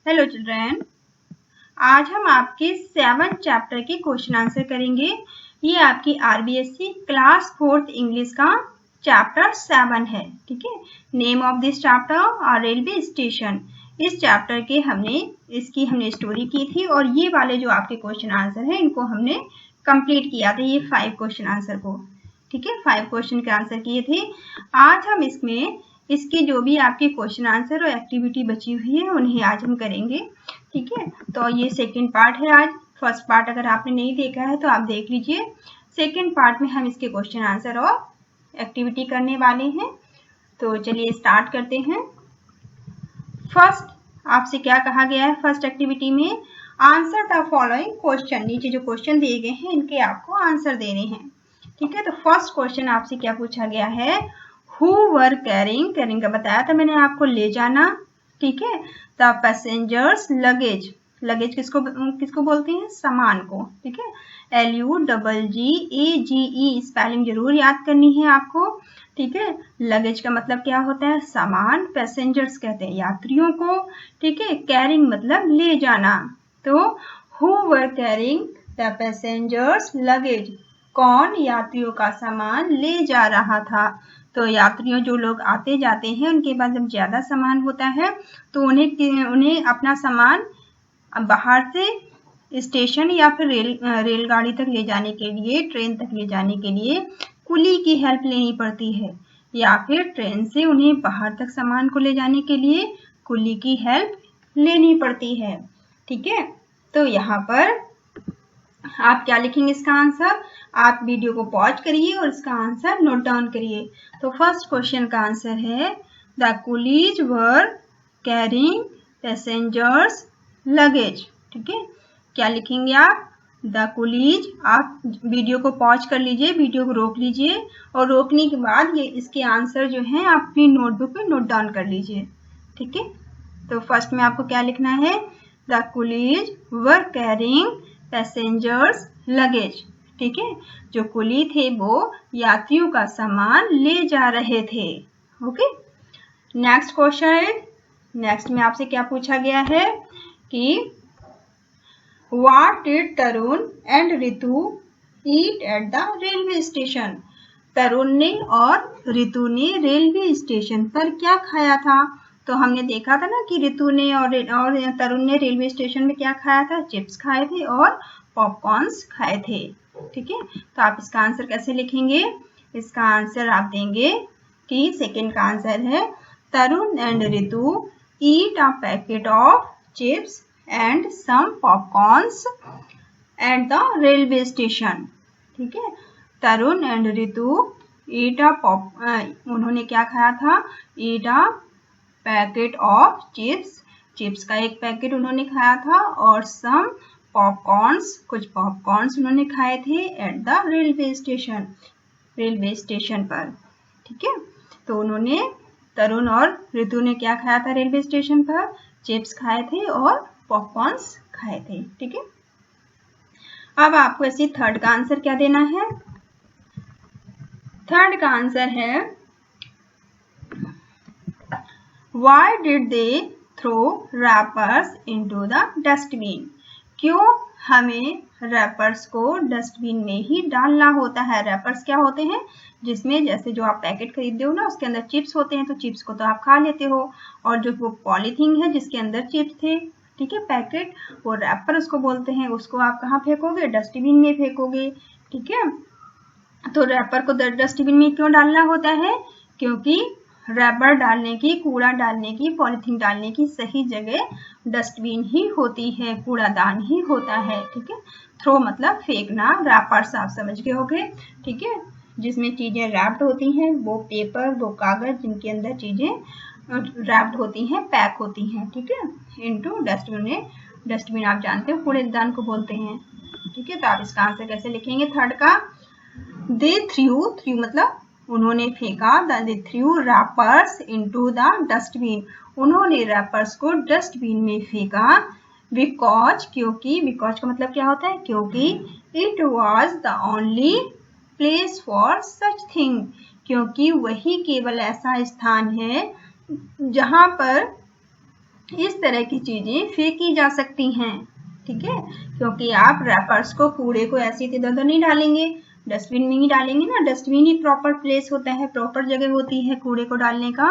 Hello children, आज हम आपके 7th चैप्टर के क्वेश्चन आंसर करेंगे। ये आपकी आरबीएससी क्लास 4th इंग्लिश का चैप्टर 7 है। ठीक है, name of this chapter railway station. इस चैप्टर के हमने स्टोरी की थी और ये वाले जो आपके क्वेश्चन आंसर है इनको हमने कंप्लीट किया था, ये 5 क्वेश्चन आंसर को। ठीक है, 5 क्वेश्चन के आंसर किए थे। आज हम इसके जो भी आपके क्वेश्चन आंसर और एक्टिविटी बची हुई है उन्हें आज हम करेंगे। ठीक है, तो ये सेकंड पार्ट है। आज फर्स्ट पार्ट अगर आपने नहीं देखा है तो आप देख लीजिए। सेकंड पार्ट में हम इसके क्वेश्चन आंसर और एक्टिविटी करने वाले हैं। तो चलिए स्टार्ट करते हैं। फर्स्ट आपसे क्या कहा गया है फर्स्ट एक्टिविटी में? Answer the following question. नीचे जो क्वेश्चन दिए गए हैं इनके आपको आंसर देने हैं। ठीक है, तो फर्स्ट क्वेश्चन आपसे क्या पूछा गया है? Who were कैरिंग का बताया था मैंने आपको, ले जाना। ठीक है, द पैसेंजर्स लगेज किसको बोलते हैं? सामान को। ठीक है, LUGGAGE स्पेलिंग जरूर याद करनी है आपको। ठीक है, लगेज का मतलब क्या होता है? सामान। पैसेंजर्स कहते हैं यात्रियों को। ठीक है, कैरिंग मतलब ले जाना। तो who were carrying the passengers luggage, कौन यात्रियों का सामान ले जा रहा था? तो यात्रियों जो लोग आते जाते हैं उनके पास जब ज्यादा सामान होता है तो उन्हें अपना सामान बाहर से स्टेशन या फिर रेलगाड़ी तक ले जाने के लिए, ट्रेन तक ले जाने के लिए कुली की हेल्प लेनी पड़ती है, या फिर ट्रेन से उन्हें बाहर तक सामान को ले जाने के लिए कुली की हेल्प लेनी पड़ती है। ठीक है, तो यहाँ पर आप क्या लिखेंगे इसका आंसर? आप वीडियो को पॉज करिए और इसका आंसर नोट डाउन करिए। तो फर्स्ट क्वेश्चन का आंसर है the coolies were carrying passengers luggage. ठीक है, क्या लिखेंगे आप? The Coolidge. आप वीडियो को पॉज कर लीजिए, वीडियो को रोक लीजिए और रोकने के बाद ये इसके आंसर जो हैं आप अपनी नोटबुक में नोट डाउन कर लीजिए। ठीक है, तो फर्स्ट में आपको क्या लिखना है? The coolies were carrying passengers luggage. ठीक है, जो कुली थे वो यात्रियों का सामान ले जा रहे थे। Okay, next question. नेक्स्ट में आपसे क्या पूछा गया है कि what did Tarun and Ritu eat at the railway station? Tarun ने और रितु ने रेलवे स्टेशन पर क्या खाया था? तो हमने देखा था ना कि रितु ने और तरुण ने रेलवे स्टेशन में क्या खाया था? चिप्स खाए थे और पॉपकॉर्न्स खाए थे। ठीक है, तो आप इसका आंसर कैसे लिखेंगे? इसका आंसर आप देंगे कि सेकंड का आंसर है Tarun and Ritu eat a packet of chips and some popcorns at the railway station. ठीक है, तरुण एंड रितु ईट उन्होंने क्या खाया था? ईट अ पैकेट ऑफ चिप्स का एक पैकेट उन्होंने खाया था और सम पॉपकॉर्न्स, कुछ पॉपकॉर्न्स उन्होंने खाए थे एट द रेलवे स्टेशन पर। ठीक है, तो उन्होंने तरुण और रितु ने क्या खाया था रेलवे स्टेशन पर? चिप्स खाए थे और पॉपकॉर्न्स खाए थे। ठीक है, अब आपको ऐसे थर्ड का आंसर क्या देना है? थर्ड का आंसर है Why did they throw wrappers into the dustbin? क्यों हमें रैपर्स को डस्टबिन में ही डालना होता है? रैपर्स क्या होते हैं? जिसमें जैसे जो आप पैकेट खरीदते हो ना उसके अंदर चिप्स होते हैं, तो चिप्स को तो आप खा लेते हो, और जो वो पॉलीथीन है जिसके अंदर चिप्स थे, ठीक है, पैकेट, वो रैपर उसको बोलते हैं, उसको आप कहाँ फेंकोगे? डस्टबिन में फेंकोगे। ठीक है, तो रैपर को डस्टबिन में क्यों डालना होता है? क्योंकि रैपर डालने की, कूड़ा डालने की, पॉलीथीन डालने की सही जगह डस्टबिन ही होती है, कूड़ादान ही होता है। ठीक है, थ्रो मतलब फेंकना, रैपर्स आप समझ गए होंगे। ठीक है, जिसमें चीजें रैप्ड होती हैं, वो पेपर, वो कागज जिनके अंदर चीजें रैप्ड होती हैं, पैक होती हैं। ठीक है, इनटू डस्टबिन। डस्टबिन आप जानते हो कूड़ेदान को बोलते हैं। ठीक है, तो आप इसका आंसर कैसे लिखेंगे थर्ड का? दे थ्रू मतलब उन्होंने फेंका, they threw wrappers into the dustbin, उन्होंने रैपर्स को डस्टबिन में फेंका। बिकॉज, क्योंकि, बिकॉज का मतलब क्या होता है? क्योंकि it was the only place for such thing, क्योंकि वही केवल ऐसा स्थान है जहां पर इस तरह की चीजें फेंकी जा सकती हैं, ठीक है, क्योंकि आप रैपर्स को, कूड़े को ऐसे इधर उधर नहीं डालेंगे, डस्टबिन में ही डालेंगे ना। डस्टबिन ही प्रॉपर प्लेस होता है, प्रॉपर जगह होती है कूड़े को डालने का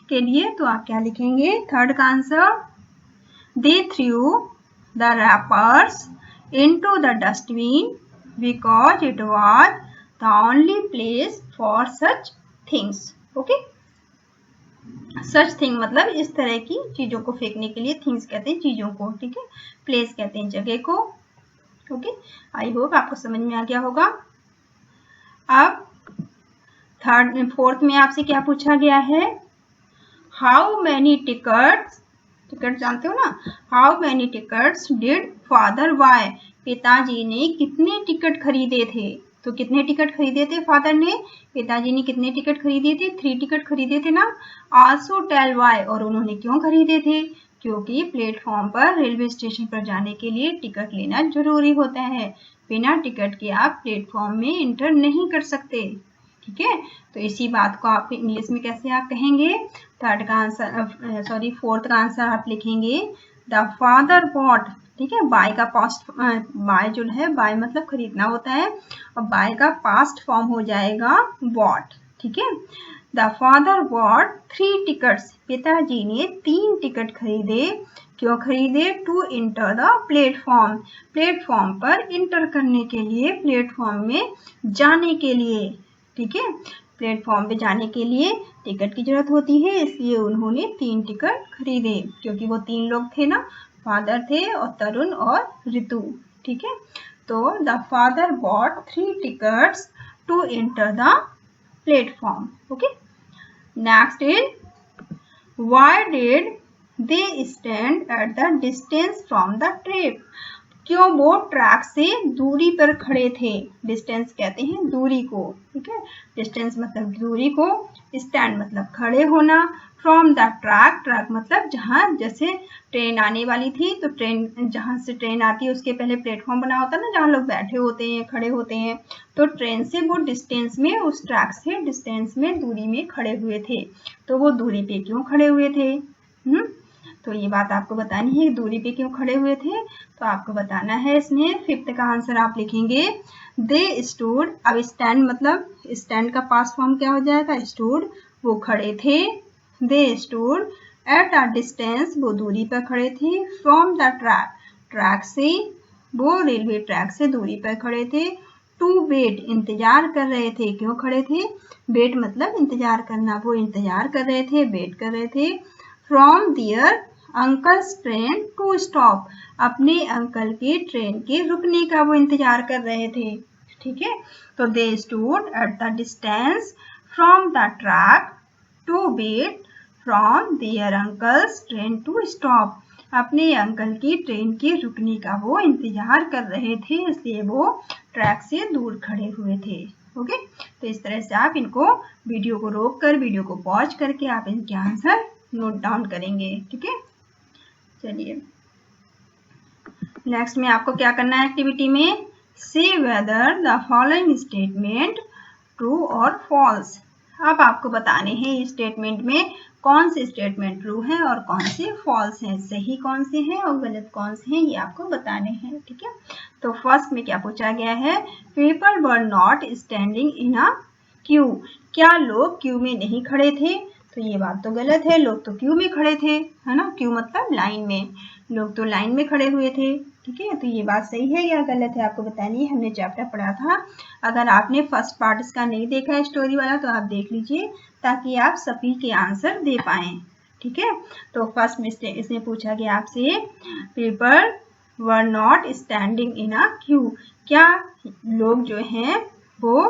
के लिए। तो आप क्या लिखेंगे, थर्ड का answer, they through the rappers into the dustbin because it was the only place for such things. Okay, such thing मतलब इस तरह की चीजों को फेंकने के लिए, थिंग्स कहते हैं चीजों को, ठीक है, प्लेस कहते हैं जगह को। ओके, आई होप आपको समझ में आ गया होगा। अब फोर्थ में आपसे क्या पूछा गया है, हाउ मैनी टिकट्स, टिकट जानते हो ना, how many tickets did father bye, पिताजी ने कितने टिकट खरीदे थे। तो कितने टिकट खरीदे थे फादर ने, पिताजी ने कितने टिकट खरीदे थे, 3 टिकट खरीदे थे ना। आल्सो टेल वाई, और उन्होंने क्यों खरीदे थे, क्योंकि प्लेटफॉर्म पर, रेलवे स्टेशन पर जाने के लिए टिकट लेना जरूरी होता है। बिना टिकट के आप प्लेटफॉर्म में इंटर नहीं कर सकते, ठीक है। तो इसी बात को आप इंग्लिश में कैसे आप कहेंगे, थर्ड का आंसर, सॉरी फोर्थ का आंसर आप लिखेंगे द फादर बॉट, ठीक है। बाय का पास्ट, बाय जो है, बाय मतलब खरीदना होता है, और बाय का पास्ट फॉर्म हो जाएगा बॉट, ठीक है। द फादर बॉट 3 टिकट्स, पिताजी ने 3 टिकट खरीदे। क्यों खरीदे, to enter the platform, platform पर इंटर करने के लिए, प्लेटफॉर्म में जाने के लिए, ठीक है। प्लेटफॉर्म पे जाने के लिए टिकट की जरूरत होती है, इसलिए उन्होंने 3 टिकट खरीदे, क्योंकि वो 3 लोग थे ना, फादर थे और तरुण और ऋतु, ठीक है। तो the father bought 3 tickets to enter the platform. Okay, next is why did they stand at the distance from the track, क्यों वो ट्रैक से दूरी पर खड़े थे। डिस्टेंस कहते हैं दूरी को, ठीक है, डिस्टेंस मतलब दूरी को, स्टैंड मतलब खड़े होना, फ्रॉम द ट्रैक, ट्रैक मतलब जहां, जैसे ट्रेन आने वाली थी तो ट्रेन, जहां से ट्रेन आती है उसके पहले प्लेटफॉर्म बना होता है ना, जहां लोग बैठे होते हैं, खड़े होते हैं, तो ट्रेन से वो डिस्टेंस में, उस ट्रैक से डिस्टेंस में, दूरी में खड़े हुए थे। तो वो दूरी पे क्यों खड़े हुए थे, तो ये बात आपको बतानी है, दूरी पे क्यों खड़े हुए थे, तो आपको बताना है इसमें। फिफ्थ का आंसर आप लिखेंगे दे स्टूड, अब स्टैंड मतलब, स्टैंड का पास्ट फॉर्म क्या हो जाएगा, स्टूड, वो खड़े थे। दे स्टूड एट अ डिस्टेंस, वो दूरी पर खड़े थे, फ्रॉम द ट्रैक, ट्रैक से, वो रेलवे ट्रैक से दूरी पर खड़े थे। टू वेट, इंतजार कर रहे थे, क्यों खड़े थे, वेट मतलब इंतजार करना, वो इंतजार कर रहे थे, वेट कर रहे थे। From their uncle's train to stop, अपने अंकल के ट्रेन के रुकने का वो इंतजार कर रहे थे, ठीक है। तो they stood at the distance from the track to wait from their uncle's train to stop, अपने अंकल की ट्रेन के रुकने का वो इंतजार कर रहे थे, इसलिए वो ट्रैक से दूर खड़े हुए थे। ओके, तो इस तरह से आप इनको, वीडियो को रोक कर, वीडियो को पॉज करके आप इनके आंसर नोट डाउन करेंगे, ठीक है। चलिए नेक्स्ट में आपको क्या करना है एक्टिविटी में, से whether the following statement true और फॉल्स। अब आपको बताने हैं इस स्टेटमेंट में कौन से स्टेटमेंट ट्रू है और कौन से फॉल्स हैं, सही कौन से हैं और गलत कौन से हैं, ये आपको बताने हैं, ठीक है। तो फर्स्ट में क्या पूछा गया है, people were not standing in a Q, क्या लोग क्यू में नहीं खड़े थे, तो ये बात तो गलत है, लोग तो क्यू में खड़े थे, है ना, क्यू मतलब लाइन में, लोग तो लाइन में खड़े हुए थे, ठीक है। तो ये बात सही है या गलत है आपको बतानी है, हमने चैप्टर पढ़ा था, अगर आपने फर्स्ट पार्ट इसका नहीं देखा है स्टोरी वाला तो आप देख लीजिए, ताकि आप सभी के आंसर दे पाए, ठीक है। तो फर्स्ट में इसमें पूछा गया आपसे, people were not standing in a Q, क्या लोग जो हैं वो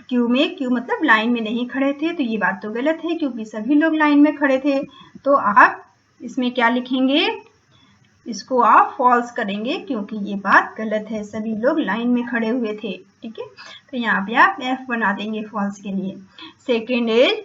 क्यू में, क्यू मतलब लाइन में नहीं खड़े थे, तो ये बात तो गलत है क्योंकि सभी लोग लाइन में खड़े थे। तो आप इसमें क्या लिखेंगे, इसको आप फॉल्स करेंगे क्योंकि ये बात गलत है, सभी लोग लाइन में खड़े हुए थे, ठीक है। तो यहाँ पे आप F बना देंगे फॉल्स के लिए। Second is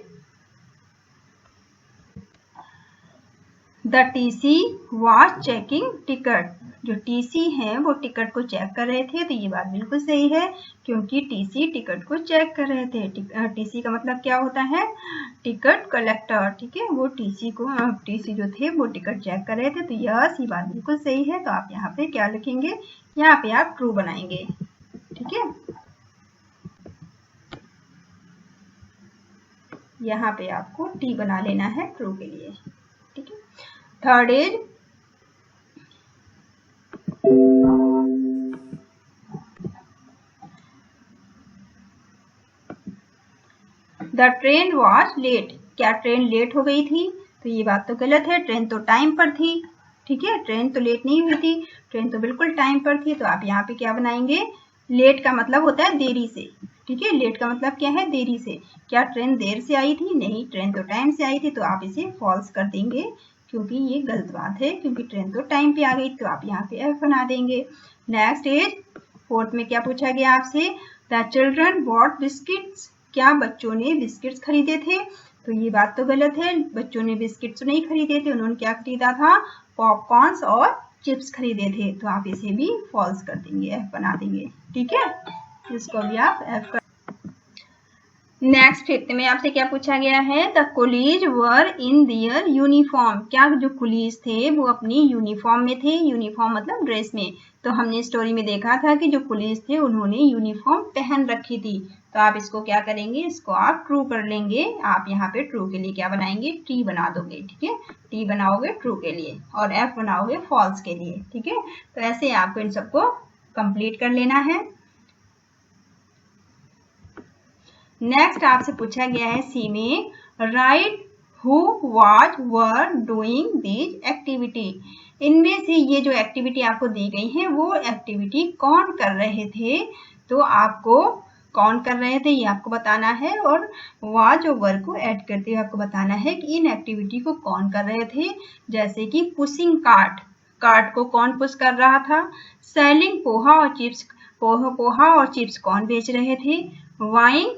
the TC was checking ticket. जो टीसी है वो टिकट को चेक कर रहे थे, तो ये बात बिल्कुल सही है क्योंकि टीसी टिकट को चेक कर रहे थे। टीसी का मतलब क्या होता है? Ticket collector. ठीक है, वो टीसी जो थे वो टिकट चेक कर रहे थे, तो ये बात बिल्कुल सही है। तो आप यहाँ पे क्या लिखेंगे? यहाँ पे आप ट्रू बनाएंगे। ठीक है, यहाँ पे आपको टी बना लेना है ट्रू के लिए। ठीक है, third is the train was late. क्या ट्रेन लेट हो गई थी? तो ये बात तो गलत है, ट्रेन तो टाइम पर थी। ठीक है, ट्रेन तो लेट नहीं हुई थी, ट्रेन तो बिल्कुल टाइम पर थी। तो आप यहाँ पे क्या बनाएंगे? लेट का मतलब होता है देरी से। ठीक है, लेट का मतलब क्या है? देरी से। क्या ट्रेन देर से आई थी? नहीं, ट्रेन तो टाइम से आई थी। तो आप इसे फॉल्स कर देंगे क्योंकि ये गलत बात है, क्योंकि ट्रेन तो टाइम पे आ गई। तो आप यहाँ पे एफ बना देंगे। नेक्स्ट इज फोर्थ में क्या पूछा गया आपसे? The children bought biscuits. क्या बच्चों ने बिस्किट्स खरीदे थे? तो ये बात तो गलत है, बच्चों ने बिस्किट्स नहीं खरीदे थे, उन्होंने क्या खरीदा था? पॉपकॉर्न्स और चिप्स खरीदे थे। तो आप इसे भी फॉल्स कर देंगे, एफ बना देंगे। ठीक है, इसको भी आप एफ कर। नेक्स्ट फिफ्थ में आपसे क्या पूछा गया है? The coolies were in their uniform. क्या जो कुलीज थे वो अपनी यूनिफॉर्म में थे? यूनिफॉर्म मतलब ड्रेस में। तो हमने स्टोरी में देखा था कि जो पुलिस थे उन्होंने यूनिफॉर्म पहन रखी थी। तो आप इसको क्या करेंगे? इसको आप ट्रू कर लेंगे। आप यहाँ पे ट्रू के लिए क्या बनाएंगे? टी बना दोगे। ठीक है, टी बनाओगे ट्रू के लिए और एफ बनाओगे फॉल्स के लिए। ठीक है, तो ऐसे आपको इन सबको कंप्लीट कर लेना है। नेक्स्ट आपसे पूछा गया है सी में, right who was were doing this activity. इनमें से ये जो एक्टिविटी आपको दी गई है वो एक्टिविटी कौन कर रहे थे? तो आपको कौन कर रहे थे ये आपको बताना है और वाज और वर को ऐड करते हुए आपको बताना है कि इन एक्टिविटी को कौन कर रहे थे। जैसे कि पुशिंग कार्ट, कार्ट को कौन पुश कर रहा था? सेलिंग पोहा और चिप्स, पोहा और चिप्स कौन बेच रहे थे? वाइंग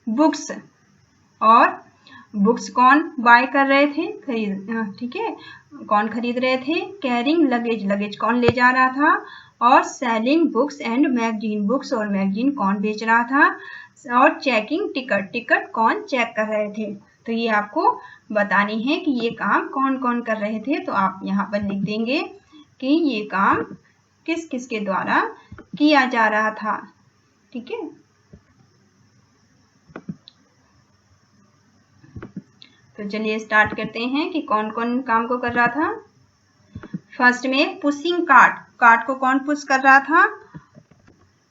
बुक्स, और बुक्स कौन बाय कर रहे थे? खरीद। ठीक है, कौन खरीद रहे थे? कैरिंग लगेज, लगेज कौन ले जा रहा था? और selling books and magazine, books और मैगजीन कौन बेच रहा था? और चेकिंग टिकट, टिकट कौन चेक कर रहे थे? तो ये आपको बतानी है कि ये काम कौन कौन कर रहे थे। तो आप यहाँ पर लिख देंगे कि ये काम किस किस के द्वारा किया जा रहा था। ठीक है, तो चलिए स्टार्ट करते हैं कि कौन कौन काम को कर रहा था। फर्स्ट में पुशिंग कार्ट, कार्ट को कौन पुश कर रहा था?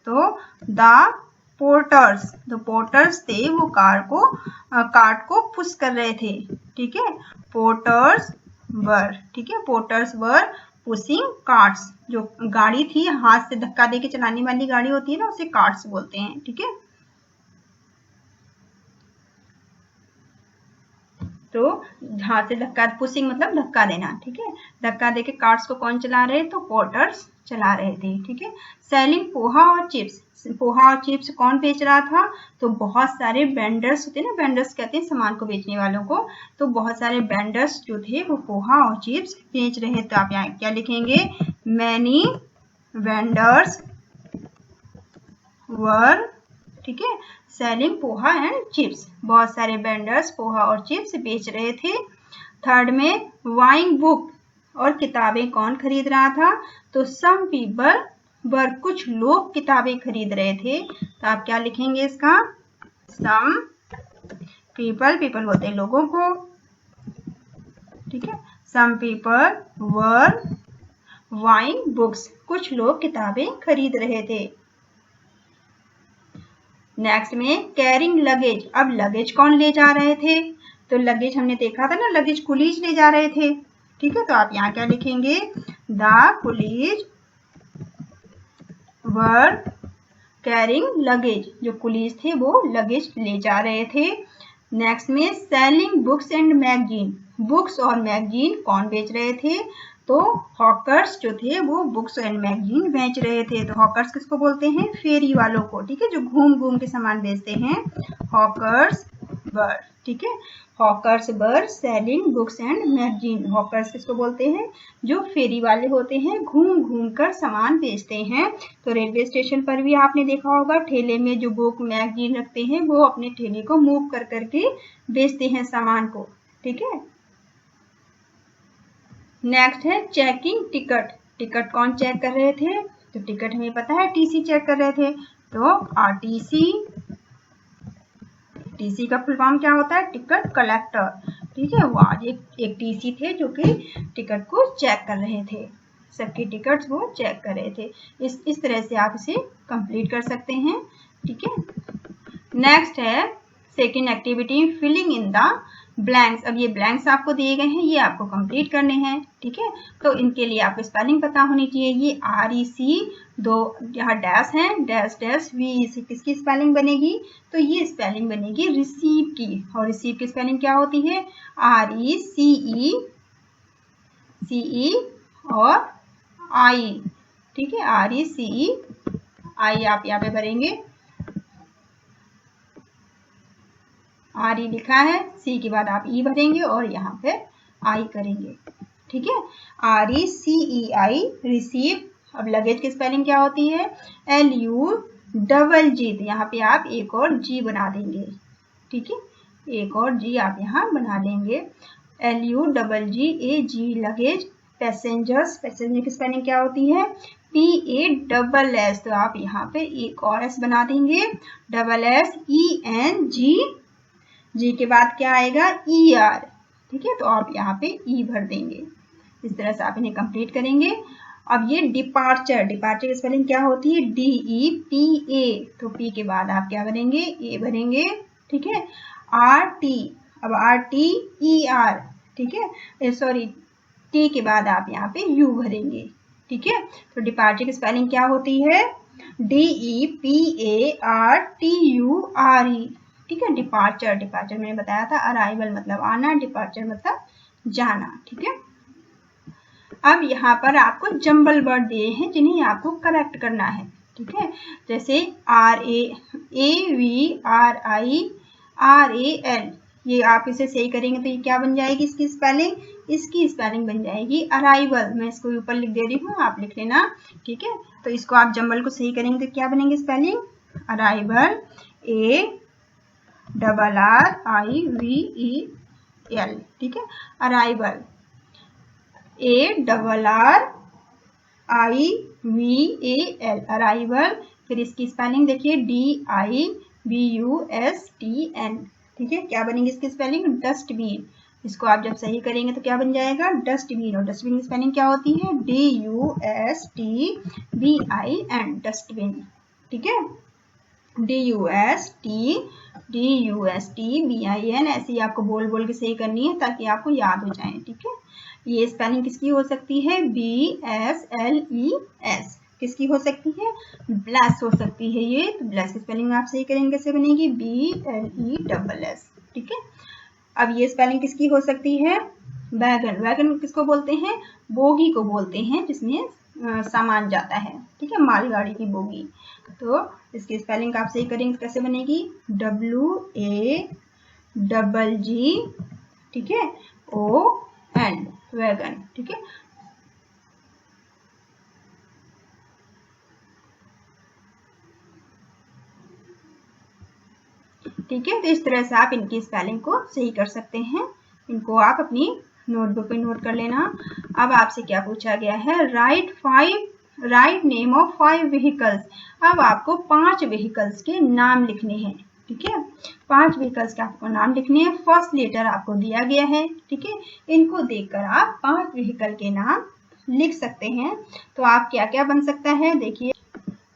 तो द पोर्टर्स, जो पोर्टर्स थे वो कार्ट को पुश कर रहे थे। ठीक है, पोर्टर्स वर, ठीक है, पोर्टर्स वर पुशिंग कार्ट्स। जो गाड़ी थी हाथ से धक्का देके चलाने वाली गाड़ी होती है ना, उसे कार्ट्स बोलते हैं। ठीक है, तो हाथ से धक्का, पुशिंग मतलब धक्का देना। ठीक है, धक्का देके कार्ट्स को कौन चला रहे? तो पोर्टर्स चला रहे थे। ठीक है, सेलिंग पोहा और चिप्स, पोहा और चिप्स कौन बेच रहा था? तो बहुत सारे वेंडर्स होते हैं ना, वेंडर्स कहते हैं सामान को बेचने वालों को। तो बहुत सारे वेंडर्स जो थे वो पोहा और चिप्स बेच रहे हैं। तो आप यहाँ क्या लिखेंगे? मैनी वेंडर्स वर, ठीक है, सेलिंग पोहा एंड चिप्स, बहुत सारे वेंडर्स पोहा और चिप्स बेच रहे थे। थर्ड में वाइंग बुक, और किताबें कौन खरीद रहा था? तो सम पीपल वर, कुछ लोग किताबें खरीद रहे थे। तो आप क्या लिखेंगे इसका? सम पीपल, पीपल बोलते हैं लोगों को। ठीक है, some people were buying books, कुछ लोग किताबें खरीद रहे थे। नेक्स्ट में कैरिंग लगेज, अब लगेज कौन ले जा रहे थे? तो लगेज हमने देखा था ना, लगेज कुलीज ले जा रहे थे। ठीक है, तो आप यहाँ क्या लिखेंगे? The coolies were carrying luggage, जो कुलीज थे वो लगेज ले जा रहे थे। नेक्स्ट में selling books and magazine, books और मैगजीन कौन बेच रहे थे? तो हॉकर्स जो थे वो बुक्स एंड मैगजीन बेच रहे थे। तो हॉकर्स किसको बोलते हैं? फेरी वालों को। ठीक है, जो घूम घूम के सामान बेचते हैं, हॉकर्स बर, ठीक है। हॉकर्स बर selling books and magazine. Hawkers किसको बोलते हैं? जो फेरी वाले होते हैं, घूम घूम कर सामान बेचते हैं। तो रेलवे स्टेशन पर भी आपने देखा होगा ठेले में जो बुक मैगजीन रखते हैं वो अपने ठेले को मूव कर करके बेचते हैं सामान को, ठीक है। नेक्स्ट है चेकिंग टिकट। टिकट कौन चेक कर रहे थे? तो टिकट हमें पता है टीसी चेक कर रहे थे। तो आरटीसी, टीसी का फुल फॉर्म क्या होता है? टिकट कलेक्टर, ठीक है। वो आज एक टीसी थे जो कि टिकट को चेक कर रहे थे, सबकी टिकट्स वो चेक कर रहे थे। इस तरह से आप इसे कंप्लीट कर सकते हैं, ठीक है। नेक्स्ट है second activity filling in the blanks. अब ये ब्लैंक्स आपको दिए गए हैं, ये आपको कंप्लीट करने हैं, ठीक है। तो इनके लिए आपको स्पेलिंग पता होनी चाहिए। ये REC, दो यहाँ डैश है, डैश डैश VEC, किसकी स्पेलिंग बनेगी? तो ये स्पेलिंग बनेगी रिसीव की। और रिसीव की स्पेलिंग क्या होती है? RECE और I, ठीक है। RECEI आप यहाँ पे भरेंगे। RE लिखा है, C के बाद आप E भरेंगे और यहाँ पे I करेंगे, ठीक है। RECEI receive. अब लगेज की स्पेलिंग क्या होती है? LUGG। तो यहाँ पे आप एक और G बना देंगे, ठीक है। एक और G आप यहाँ बना लेंगे। LUGGAG luggage. पैसेंजर्स, पैसेंजर की स्पेलिंग क्या होती है? PASS। तो आप यहाँ पे एक और S बना देंगे। SSENG, G के बाद क्या आएगा? ER, ठीक है। तो आप यहाँ पे E भर देंगे। इस तरह से आप इन्हें कंप्लीट करेंगे। अब ये डिपार्चर, डिपार्चर की स्पेलिंग क्या होती है? DEPA। तो P के बाद आप क्या भरेंगे? A भरेंगे, ठीक है। RT, अब RTER, ठीक है। सॉरी, T के बाद आप यहाँ पे U भरेंगे, ठीक है। तो डिपार्चर की स्पेलिंग क्या होती है? DEPARTURE, ठीक है। डिपार्चर, डिपार्चर मैंने बताया था अराइवल मतलब आना, डिपार्चर मतलब जाना, ठीक है। अब यहाँ पर आपको जंबल वर्ड दिए हैं जिन्हें आपको करेक्ट करना है, ठीक है। जैसे RAAVRIRAL, ये आप इसे सही करेंगे तो ये क्या बन जाएगी? इसकी स्पेलिंग, इसकी स्पेलिंग बन जाएगी अराइवल। मैं इसको ऊपर लिख दे रही हूँ, आप लिख लेना, ठीक है। तो इसको आप जंबल को सही करेंगे तो क्या बनेंगे स्पेलिंग? अराइवल, ARRIVEL, ठीक है। Arrival, ARRIVAL, arrival. फिर इसकी स्पेलिंग देखिए DIBUSTN, ठीक है। क्या बनेगी इसकी स्पेलिंग? डस्टबिन। इसको आप जब सही करेंगे तो क्या बन जाएगा? डस्टबिन। और डस्टबिन की स्पेलिंग क्या होती है? DUSTBIN, डस्टबिन, ठीक है। DUSTBIN, ऐसे ही आपको बोल बोल के सही करनी है ताकि आपको याद हो जाए, ठीक है। ये स्पेलिंग किसकी हो सकती है? BSLES। किसकी हो सकती है? ब्लेस हो सकती है ये। तो ब्लेस की स्पेलिंग आप सही करेंगे, कैसे बनेगी? BLESS, ठीक है। अब ये स्पेलिंग किसकी हो सकती है? वैगन। वैगन किसको बोलते हैं? बोगी को बोलते हैं जिसमें सामान जाता है, ठीक है। मालगाड़ी की बोगी। तो इसकी स्पेलिंग आप सही करेंगे कैसे बनेगी? WAGG, ठीक है, ON, वैगन, ठीक है। ठीक है, तो इस तरह से आप इनकी स्पेलिंग को सही कर सकते हैं। इनको आप अपनी नोटबुक पे नोट कर लेना। अब आपसे क्या पूछा गया है? Write name of 5 vehicles. अब आपको 5 व्हीकल्स के नाम लिखने हैं, ठीक है। 5 व्हीकल्स के आपको नाम लिखने हैं। फर्स्ट लेटर आपको दिया गया है, ठीक है। इनको देखकर आप 5 व्हीकल के नाम लिख सकते हैं। तो आप क्या क्या बन सकता है देखिए,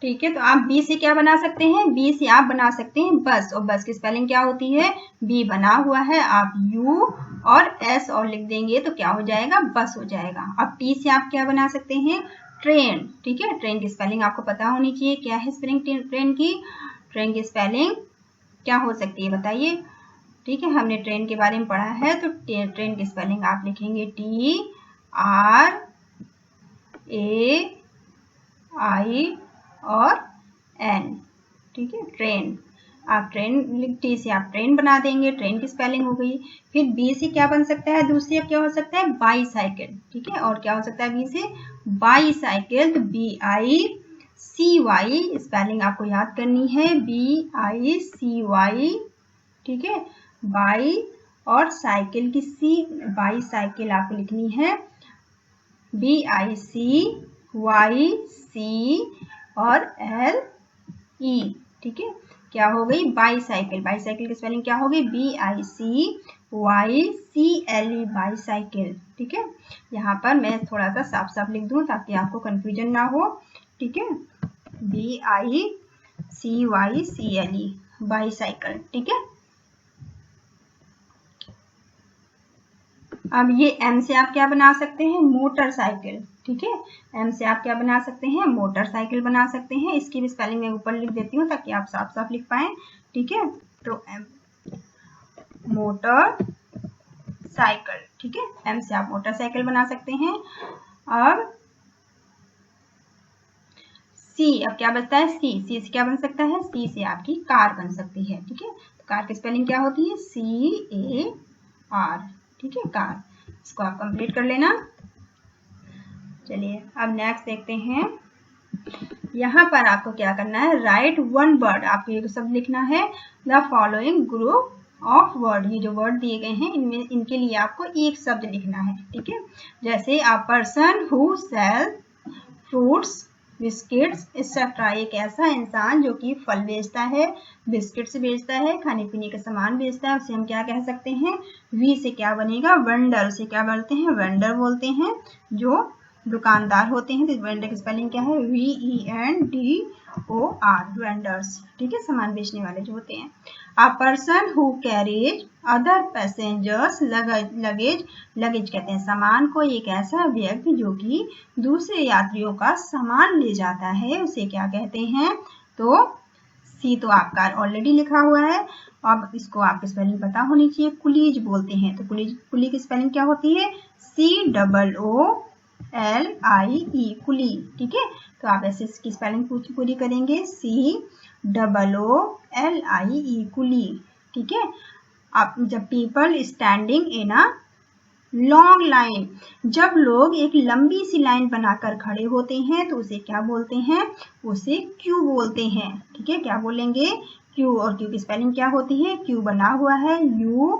ठीक है। तो आप बी से क्या बना सकते हैं? बी से आप बना सकते हैं बस। और बस की स्पेलिंग क्या होती है? बी बना हुआ है, आप यू और एस और लिख देंगे तो क्या हो जाएगा? बस हो जाएगा। अब टी से आप क्या बना सकते हैं? ट्रेन, ठीक है। ट्रेन की स्पेलिंग आपको पता होनी चाहिए। क्या है स्पेलिंग ट्रेन की? ट्रेन की स्पेलिंग क्या हो सकती है बताइए? ठीक है, हमने ट्रेन के बारे में पढ़ा है। तो ट्रेन की स्पेलिंग आप लिखेंगे TRAI और N, ठीक है, ट्रेन। आप ट्रेन, टी से आप ट्रेन बना देंगे, ट्रेन की स्पेलिंग हो गई। फिर बी से क्या बन सकता है, दूसरी क्या हो सकता है, बाईसाइकिल, ठीक है। और क्या हो सकता है बी से, बाईसाइकिल, तो BICY स्पेलिंग आपको याद करनी है, BICY, ठीक है। बाई और साइकिल की सी, बाईसाइकिल आपको लिखनी है BICYC और LE, ठीक है। क्या हो गई, बाईसाइकिल, बाईसाइकिल की स्पेलिंग क्या होगी, BICYCLE, बाईसाइकिल, ठीक है। यहाँ पर मैं थोड़ा सा साफ साफ लिख दूं ताकि आपको कंफ्यूजन ना हो, ठीक है। BICYCLE, बाईसाइकिल, ठीक है। अब ये M से आप क्या बना सकते हैं, मोटरसाइकिल, ठीक है। M से आप क्या बना सकते हैं, मोटरसाइकिल बना सकते हैं। इसकी भी स्पेलिंग मैं ऊपर लिख देती हूँ ताकि आप साफ साफ लिख पाए, ठीक है। तो M, मोटरसाइकिल, ठीक है। M से आप मोटरसाइकिल बना सकते हैं। अब C, अब क्या बचता है, C से क्या बन सकता है, C से आपकी कार बन सकती है, ठीक है। तो कार की स्पेलिंग क्या होती है, CAR, ठीक है, कार। इसको आप कंप्लीट कर लेना। चलिए अब नेक्स्ट देखते हैं। यहाँ पर आपको क्या करना है, राइट वन वर्ड, आपको ये शब्द लिखना है, the following group of word, ये जो वर्ड दिए गए हैं इनमें, इनके लिए आपको एक शब्द लिखना है, ठीक है। जैसे a person who sell fruits, biscuits etcetera, एक ऐसा इंसान जो कि फल बेचता है, बिस्किट्स बेचता है, खाने पीने के सामान बेचता है, उसे हम क्या कह सकते हैं, वी से क्या बनेगा, वेंडर, उसे क्या बोलते हैं, वेंडर बोलते हैं। जो दुकानदार होते हैं, तो वेंडर की स्पेलिंग क्या है, VENDOR, वेंडर्स, ठीक है, सामान बेचने वाले जो होते हैं। अ person who carries other passengers luggage, luggage कहते हैं सामान को, एक ऐसा व्यक्ति जो कि दूसरे यात्रियों का सामान ले जाता है, उसे क्या कहते हैं। तो सी तो आपका ऑलरेडी लिखा हुआ है, अब इसको आपकी स्पेलिंग पता होनी चाहिए, कुलीज बोलते हैं। तो कुली की स्पेलिंग क्या होती है, COOLIE, कुली, ठीक है। तो आप ऐसे इसकी स्पेलिंग पूरी करेंगे, COOLIE, कुली, ठीक है। आप जब people standing in a long line, जब लोग एक लंबी सी लाइन बनाकर खड़े होते हैं तो उसे क्या बोलते हैं, उसे क्यू बोलते हैं, ठीक है। क्या बोलेंगे, क्यू। और क्यू की स्पेलिंग क्या होती है, क्यू बना हुआ है UE,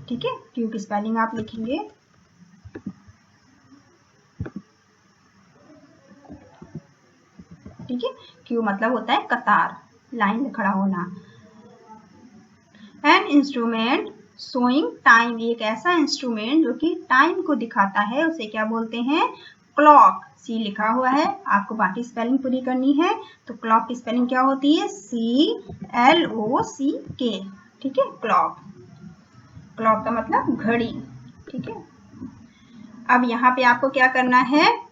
ठीक है। क्यू की स्पेलिंग आप लिखेंगे, ठीक है। क्यू मतलब होता है कतार, लाइन में खड़ा होना। एन इंस्ट्रूमेंट शोइंग टाइम, एक ऐसा इंस्ट्रूमेंट जो कि टाइम को दिखाता है, उसे क्या बोलते हैं, क्लॉक। सी लिखा हुआ है, आपको बाकी स्पेलिंग पूरी करनी है। तो क्लॉक की स्पेलिंग क्या होती है, CLOCK, ठीक है, क्लॉक। क्लॉक का मतलब घड़ी, ठीक है। अब यहाँ पे आपको क्या करना है,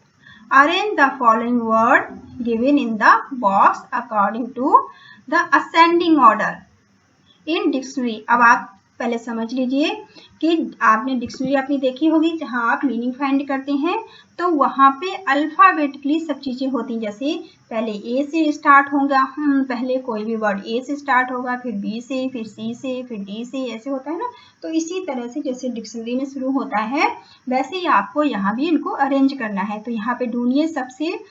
arrange the following word given in the box according to the ascending order in dictionary. अब आप पहले समझ लीजिए कि आपने डिक्शनरी अपनी देखी होगी, जहां आप मीनिंग फाइंड करते हैं, तो वहां पे अल्फाबेटिकली सब चीजें होती हैं। जैसे पहले ए से स्टार्ट होगा, पहले कोई भी वर्ड ए से स्टार्ट होगा, फिर बी से, फिर सी से, फिर डी से, ऐसे होता है ना। तो इसी तरह से जैसे डिक्शनरी में शुरू होता है, वैसे ही आपको यहाँ भी इनको अरेंज करना है। तो यहाँ पे ढूंढिए सबसे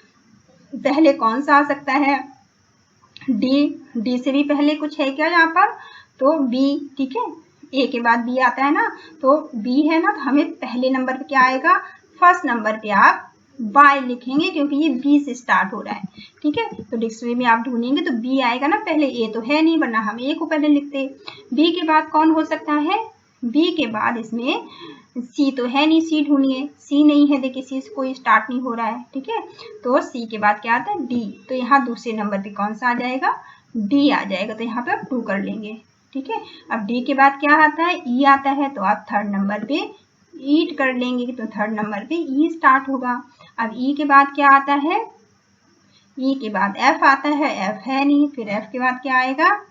पहले कौन सा आ सकता है, डी से भी पहले कुछ है क्या यहाँ पर, तो बी, ठीक है। ए के बाद बी आता है ना, तो बी है ना, तो हमें पहले नंबर पे क्या आएगा, फर्स्ट नंबर पे आप बाय लिखेंगे क्योंकि ये बी से स्टार्ट हो रहा है, ठीक है। तो डिक्शनरी में आप ढूंढेंगे तो बी आएगा ना पहले, ए तो है नहीं, वरना हम ए को पहले लिखते। बी के बाद कौन हो सकता है, बी के बाद इसमें सी तो है नहीं, सी ढूंढिए, सी नहीं है, देखिए सी से कोई स्टार्ट नहीं हो रहा है, ठीक है। तो सी के बाद क्या आता है, डी। तो यहाँ दूसरे नंबर पे कौन सा आ जाएगा, डी आ जाएगा। तो यहाँ पे आप 2 कर लेंगे, ठीक है। अब डी के बाद क्या आता है, ई आता है, तो आप थर्ड नंबर पे ईट कर लेंगे, तो थर्ड नंबर पे ई स्टार्ट होगा। अब ई के बाद क्या आता है, ई के बाद एफ आता है, एफ है नहीं, फिर एफ के बाद क्या आएगा,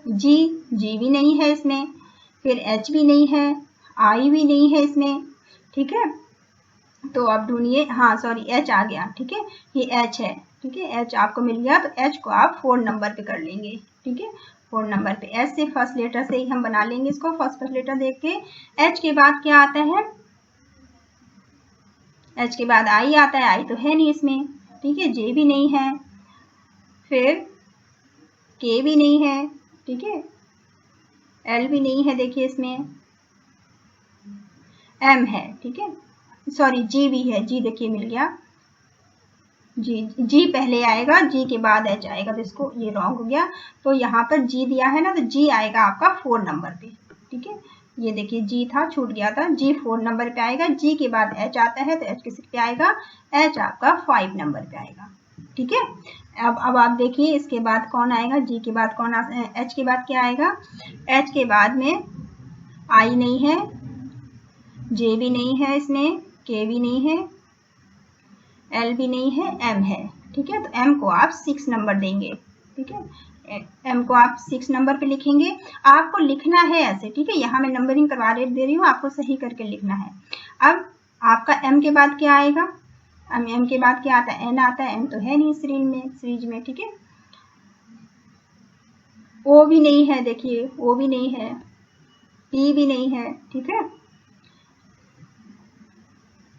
जी, जी भी नहीं है इसमें, फिर एच भी नहीं है, आई भी नहीं है इसमें, ठीक है। तो अब ढूंढिए, हाँ सॉरी एच आ गया, ठीक है, ये एच है, ठीक है, एच आपको मिल गया, तो एच को आप 4 नंबर पे कर लेंगे। ठीक है, 4 नंबर पे एच से फर्स्ट लेटर से ही हम बना लेंगे इसको, फर्स्ट लेटर देख के। एच के बाद क्या आता है, एच के बाद आई आता है, आई तो है नहीं इसमें। ठीक है, जे भी नहीं है, फिर के भी नहीं है, ठीक है, एल भी नहीं है, देखिए इसमें एम है। ठीक है, सॉरी जी भी है, जी देखिए मिल गया, जी पहले आएगा, जी के बाद एच आएगा, तो इसको ये रॉन्ग हो गया। तो यहाँ पर जी दिया है ना, तो जी आएगा आपका 4 नंबर पे। ठीक है, ये देखिए जी था, छूट गया था, जी 4 नंबर पे आएगा। जी के बाद एच आता है, तो एच किस पे आएगा, एच आपका 5 नंबर पे आएगा। ठीक है, अब आप देखिए इसके बाद कौन आएगा, जी के बाद कौन एच के बाद क्या आएगा, एच के बाद में आई नहीं है, जे भी नहीं है इसमें, के भी नहीं है, एल भी नहीं है, एम है। ठीक है, तो एम को आप 6 नंबर देंगे। ठीक है, एम को आप 6 नंबर पे लिखेंगे। आपको लिखना है ऐसे, ठीक है, यहाँ मैं नंबरिंग करवा दे रही हूँ, आपको सही करके लिखना है। अब आपका एम के बाद क्या आएगा, एम के बाद क्या आता है, एन आता है, एन तो है नहीं सीरीज में। ठीक है, ओ भी नहीं है, देखिए ओ भी नहीं है, पी भी नहीं है। ठीक है,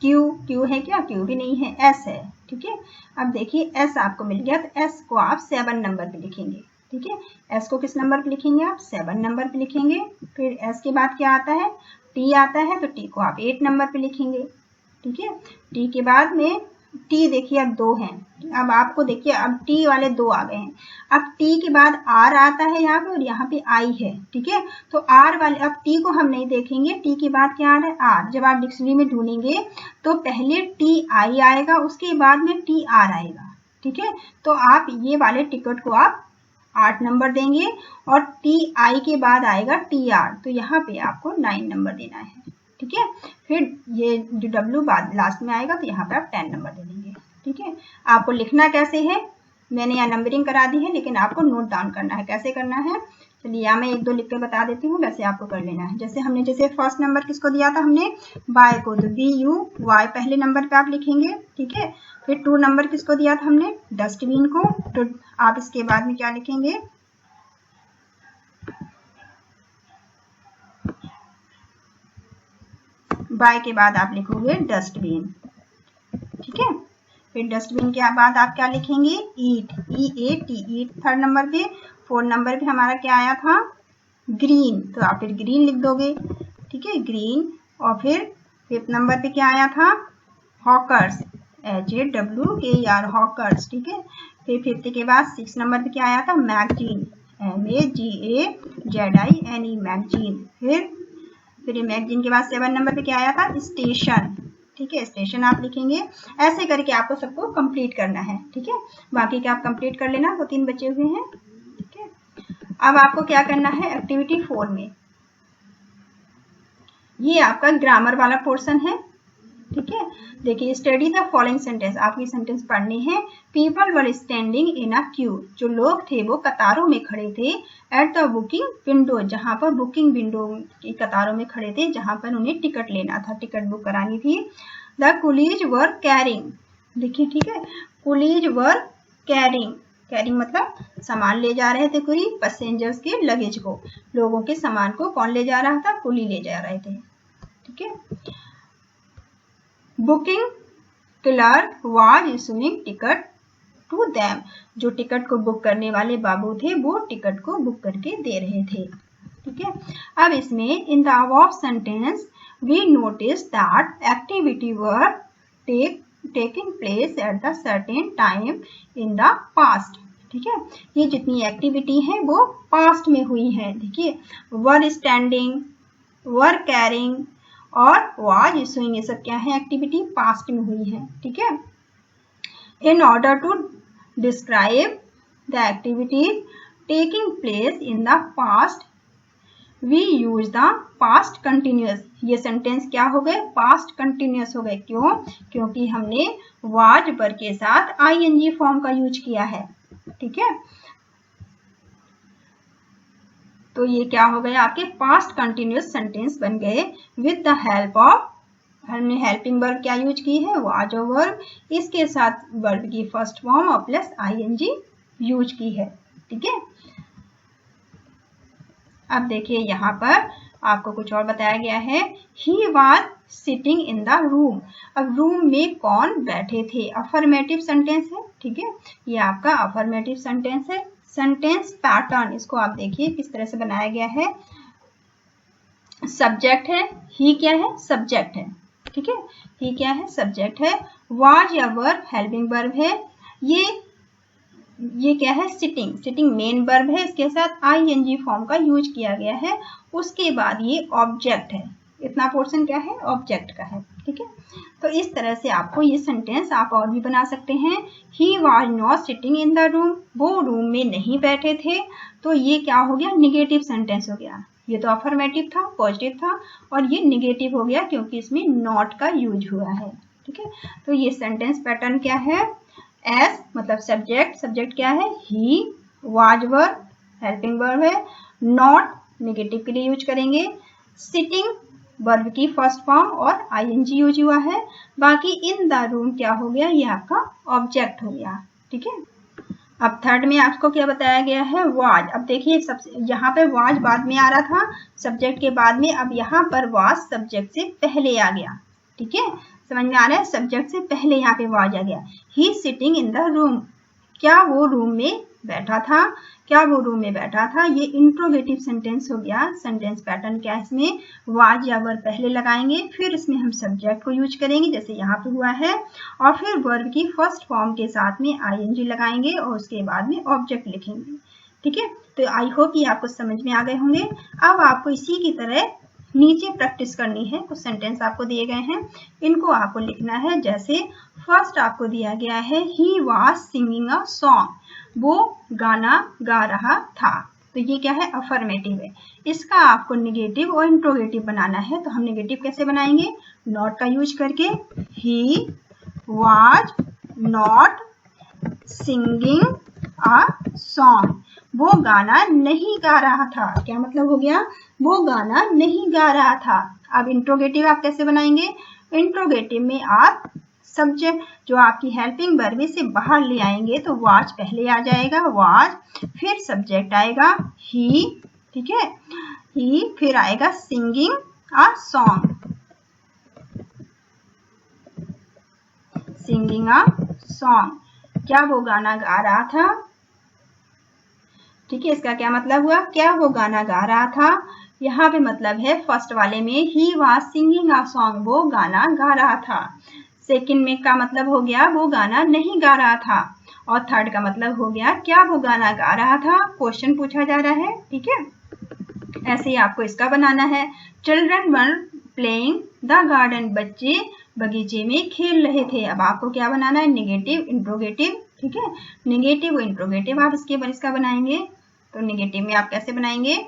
क्यू है क्या, क्यू भी नहीं है, एस है। ठीक है, अब देखिए एस आपको मिल गया, तो एस को आप 7 नंबर पे लिखेंगे। ठीक है, एस को किस नंबर पे लिखेंगे आप, 7 नंबर पे लिखेंगे। फिर एस के बाद क्या आता है, टी आता है, तो टी को आप 8 नंबर पे लिखेंगे। ठीक है, टी के बाद में टी देखिए अब 2 हैं, अब आपको देखिए अब टी वाले 2 आ गए हैं। अब टी के बाद आर आता है यहाँ पे, और यहाँ पे आई है। ठीक है, तो आर वाले, अब टी को हम नहीं देखेंगे, टी के बाद क्या आ रहा है, आर। जब आप डिक्शनरी में ढूंढेंगे तो पहले टी आई आएगा, उसके बाद में टी आर आएगा। ठीक है, तो आप ये वाले टिकट को आप 8 नंबर देंगे, और टी आई के बाद आएगा टी आर, तो यहाँ पे आपको 9 नंबर देना है। ठीक है, फिर ये जो डब्ल्यू बाद लास्ट में आएगा, तो यहाँ पे आप 10 नंबर दे देंगे। ठीक है, आपको लिखना कैसे है, मैंने यहाँ नंबरिंग करा दी है, लेकिन आपको नोट डाउन करना है, कैसे करना है। चलिए यहाँ मैं 1-2 लिख के बता देती हूँ, वैसे आपको कर लेना है। जैसे फर्स्ट नंबर किसको दिया था हमने, वाई को, तो वी यू वाई पहले नंबर पे आप लिखेंगे। ठीक है, फिर 2 नंबर किसको दिया था हमने, डस्टबिन को, तो आप इसके बाद में क्या लिखेंगे, बाय के बाद आप लिखोगे डस्टबिन। ठीक है, फिर डस्टबिन के बाद आप क्या लिखेंगे, ईट, EAT, ईट 3rd नंबर पे। 4 नंबर पे हमारा क्या आया था, ग्रीन, तो आप फिर ग्रीन लिख दोगे। ठीक है, ग्रीन। और फिर 5th नंबर पे क्या आया था, हॉकर्स, HAWKER, हॉकर्स। ठीक है, फिर 5th के बाद 6 नंबर पे क्या आया था, मैगजीन, MAGAZINE, मैगजीन। फिर मैगजीन के बाद 7 नंबर पे क्या आया था, स्टेशन। ठीक है, स्टेशन आप लिखेंगे। ऐसे करके आपको सबको कंप्लीट करना है। ठीक है, बाकी के आप कंप्लीट कर लेना, 2-3 बचे हुए हैं। ठीक है, अब आपको क्या करना है, एक्टिविटी 4 में ये आपका ग्रामर वाला पोर्शन है। ठीक है, देखिए, स्टडी द फॉलोइंग सेंटेंस, आपकी सेंटेंस पढ़नी है। People were standing in a Q, जो लोग थे वो कतारों में खड़े थे। एट द बुकिंग विंडो, जहां पर बुकिंग विंडो की कतारों में खड़े थे, जहां पर उन्हें टिकट लेना था, टिकट बुक करानी थी। द कुलीज वर कैरिंग, देखिए, ठीक है, कुलीज वर कैरिंग, कैरिंग मतलब सामान ले जा रहे थे, कोई पैसेंजर्स के लगेज को, लोगों के सामान को कौन ले जा रहा था, कुली ले जा रहे थे। ठीक है, booking clerk was issuing ticket to them, जो टिकट को बुक करने वाले बाबू थे वो टिकट को बुक करके दे रहे थे। ठीक है, अब इसमें in the above sentence we notice that activity were taking place at the certain time in the past. ठीक है, ये जितनी एक्टिविटी है वो पास्ट में हुई है। देखिए, वर स्टैंडिंग, वर कैरिंग और वाज इशूइंग, ये सब क्या है, एक्टिविटी पास्ट में हुई है। ठीक है, in order to describe the activity taking place in the past we use the past continuous, ये सेंटेंस क्या हो गए, पास्ट कंटिन्यूअस हो गए। क्यों, क्योंकि हमने वाज वर के साथ ING फॉर्म का यूज किया है। ठीक है, तो ये क्या हो गए, आपके पास्ट कंटिन्यूअस सेंटेंस बन गए विद द हेल्प ऑफ हमने हेल्पिंग वर्ब क्या यूज की है, वाज और वर्ब, इसके साथ वर्ब की फर्स्ट फॉर्म और प्लस आईएनजी यूज की है। ठीक है, अब देखिए यहाँ पर आपको कुछ और बताया गया है। He was sitting in the room. अब रूम में कौन बैठे थे, अफर्मेटिव सेंटेंस है। ठीक है, ये आपका अफर्मेटिव सेंटेंस है। सेंटेंस पैटर्न, इसको आप देखिए किस तरह से बनाया गया है। सब्जेक्ट है, ही क्या है, सब्जेक्ट है। ठीक है, ही क्या है, सब्जेक्ट है। वाज या वर्ब हेल्पिंग वर्ब है। ये क्या है, सिटिंग, सिटिंग मेन वर्ब है, इसके साथ आईएनजी फॉर्म का यूज किया गया है। उसके बाद ये ऑब्जेक्ट है, इतना पोर्शन क्या है, ऑब्जेक्ट का है। ठीक है, तो इस तरह से आपको ये सेंटेंस आप और भी बना सकते हैं। He was not sitting in the room, वो रूम में नहीं बैठे थे, तो ये क्या हो गया, निगेटिव सेंटेंस हो गया। ये तो अफर्मेटिव था, पॉजिटिव था, और ये निगेटिव हो गया क्योंकि इसमें नॉट का यूज हुआ है। ठीक है, तो ये सेंटेंस पैटर्न क्या है, एस मतलब सब्जेक्ट, सब्जेक्ट क्या है, ही, वाज वर्ब हेल्पिंग वर्ब है, नॉट नेगेटिव के लिए यूज करेंगे, सिटिंग वर्ब की फर्स्ट फॉर्म और आईएनजी यूज हुआ है, बाकी इन द रूम क्या हो गया, ये आपका ऑब्जेक्ट हो गया। ठीक है, अब थर्ड में आपको क्या बताया गया है, वाज। अब देखिए सबसे यहाँ पे वाज बाद में आ रहा था सब्जेक्ट के बाद में, अब यहाँ पर वाज सब्जेक्ट से पहले आ गया। ठीक है, समझ में आ रहा है, सब्जेक्ट से पहले यहाँ पे वाज आ गया। ही सिटिंग इन द रूम, क्या वो रूम में बैठा था, क्या वो रूम में बैठा था, ये इंट्रोगेटिव सेंटेंस हो गया। सेंटेंस पैटर्न क्या है, इसमें वाज या वर्ब पहले लगाएंगे, फिर इसमें हम सब्जेक्ट को यूज करेंगे जैसे यहाँ पे हुआ है, और फिर वर्ब की फर्स्ट फॉर्म के साथ में आईएनजी लगाएंगे और उसके बाद में ऑब्जेक्ट लिखेंगे। ठीक है, तो आई होप ये आपको समझ में आ गए होंगे। अब आपको इसी की तरह नीचे प्रैक्टिस करनी है। कुछ सेंटेंस आपको दिए गए हैं, इनको आपको लिखना है। जैसे फर्स्ट आपको दिया गया है, he was singing a song, वो गाना गा रहा था, तो ये क्या है, अफर्मेटिव है। इसका आपको निगेटिव और इंट्रोगेटिव बनाना है, तो हम निगेटिव कैसे बनाएंगे, नॉट का यूज करके, he was not singing a song, वो गाना नहीं गा रहा था। क्या मतलब हो गया, वो गाना नहीं गा रहा था। अब इंट्रोगेटिव आप कैसे बनाएंगे, इंट्रोगेटिव में आप सब्जेक्ट जो आपकी हेल्पिंग वर्ब से बाहर ले आएंगे, तो वाज पहले आ जाएगा, वाज, फिर सब्जेक्ट आएगा ही। ठीक है, ही, फिर आएगा singing a song, singing a song, क्या वो गाना गा रहा था। ठीक है, इसका क्या मतलब हुआ, क्या वो गाना गा रहा था। यहाँ पे मतलब है फर्स्ट वाले में he was singing a song, वो गाना गा रहा था। सेकंड में का मतलब हो गया वो गाना नहीं गा रहा था, और थर्ड का मतलब हो गया क्या वो गाना गा रहा था, क्वेश्चन पूछा जा रहा है। ठीक है, ऐसे ही आपको इसका बनाना है। Children were playing the garden, बच्चे बगीचे में खेल रहे थे। अब आपको क्या बनाना है, निगेटिव इंट्रोगेटिव। ठीक है, निगेटिव इंट्रोगेटिव आप इसका बनाएंगे। तो निगेटिव में आप कैसे बनाएंगे,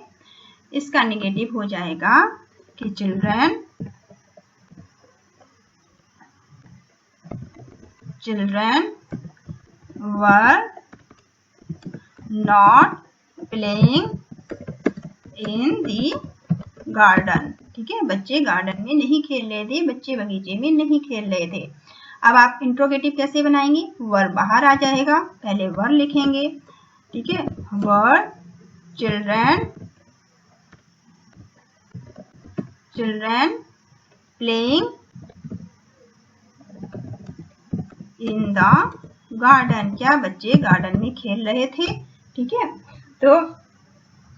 इसका निगेटिव हो जाएगा कि children were not playing in the garden। ठीक है, बच्चे गार्डन में नहीं खेल रहे थे, बच्चे बगीचे में नहीं खेल रहे थे। अब आप इंट्रोगेटिव कैसे बनाएंगे, वर बाहर आ जाएगा, पहले वर लिखेंगे। ठीक है, were children playing in the garden, क्या बच्चे गार्डन में खेल रहे थे। ठीक है, तो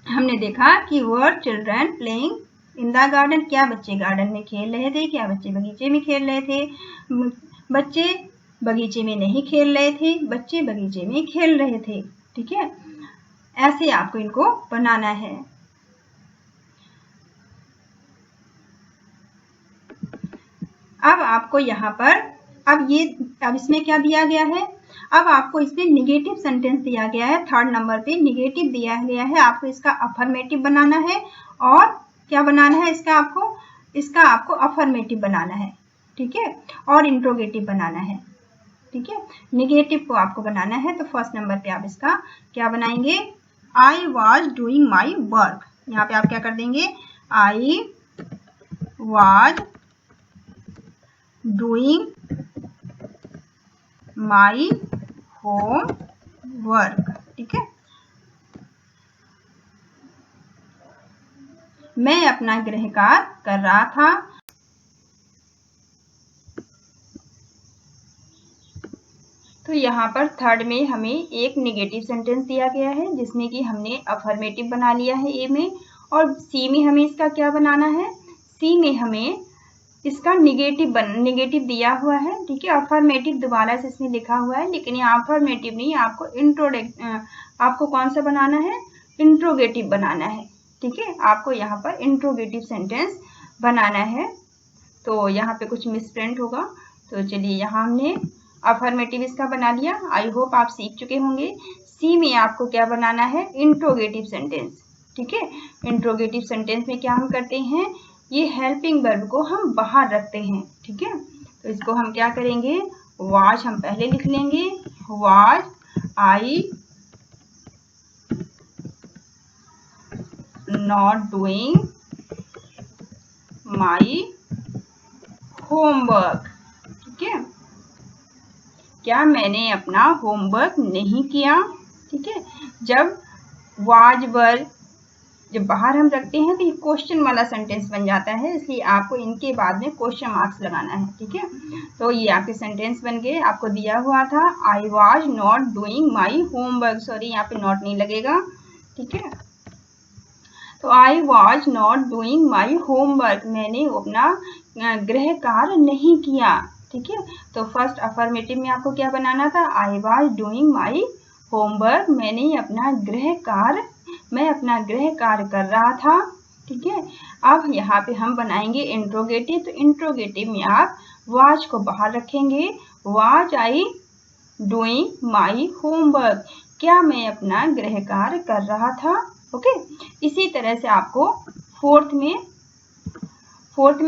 हमने देखा कि were children playing in the garden, क्या बच्चे गार्डन में खेल रहे थे, क्या बच्चे बगीचे में खेल रहे थे। बच्चे बगीचे में नहीं खेल रहे थे, बच्चे बगीचे में खेल रहे थे। ठीक है, ऐसे आपको इनको बनाना है। अब आपको यहाँ पर अब इसमें क्या दिया गया है, अब आपको इसमें निगेटिव सेंटेंस दिया गया है। थर्ड नंबर पे निगेटिव दिया गया है, आपको इसका अफर्मेटिव बनाना है। और क्या बनाना है, इसका आपको अफर्मेटिव बनाना है। ठीक है, और इंट्रोगेटिव बनाना है। ठीक है, निगेटिव को आपको बनाना है, तो फर्स्ट नंबर पे आप इसका क्या बनाएंगे, I was doing my work. यहाँ पे आप क्या कर देंगे, I was doing my home work. ठीक है, मैं अपना गृह कार्य कर रहा था। तो यहाँ पर थर्ड में हमें एक नेगेटिव सेंटेंस दिया गया है जिसमें कि हमने अफर्मेटिव बना लिया है ए में, और सी में हमें इसका क्या बनाना है, सी में हमें इसका नेगेटिव दिया हुआ है। ठीक है, अफर्मेटिव दोबारा से इसमें लिखा हुआ है, लेकिन यहाँ अफर्मेटिव नहीं, आपको कौन सा बनाना है, इंट्रोगेटिव बनाना है। ठीक है, आपको यहाँ पर इंट्रोगेटिव सेंटेंस बनाना है। तो यहाँ पे कुछ मिसप्रिंट होगा, तो चलिए यहाँ हमने अफर्मेटिव इसका बना लिया। आई होप आप सीख चुके होंगे। सी में आपको क्या बनाना है, इंट्रोगेटिव सेंटेंस। ठीक है, इंट्रोगेटिव सेंटेंस में क्या हम करते हैं, ये हेल्पिंग वर्ब को हम बाहर रखते हैं। ठीक है, तो इसको हम क्या करेंगे, वाज हम पहले लिख लेंगे, was I not doing my homework. ठीक है, क्या मैंने अपना होमवर्क नहीं किया। ठीक है, जब वाज वर्ब जब बाहर हम रखते हैं तो ये क्वेश्चन वाला सेंटेंस बन जाता है, इसलिए आपको इनके बाद में क्वेश्चन मार्क्स लगाना है। ठीक है, तो ये आपके सेंटेंस बन गए। आपको दिया हुआ था I was not doing my homework, sorry यहाँ पे नॉट नहीं लगेगा। ठीक है, तो I was not doing my homework, मैंने अपना गृह कार्य नहीं किया। ठीक है, तो फर्स्ट अफर्मेटिव में आपको क्या बनाना था, I was doing my homework, मैं अपना गृह कार्य कर रहा था। ठीक है, अब यहाँ पे हम बनाएंगे इंट्रोगेटिव। तो इंट्रोगेटिव में आप वाज को बाहर रखेंगे, was I doing my homework, क्या मैं अपना गृह कार्य कर रहा था। ओके, इसी तरह से आपको फोर्थ में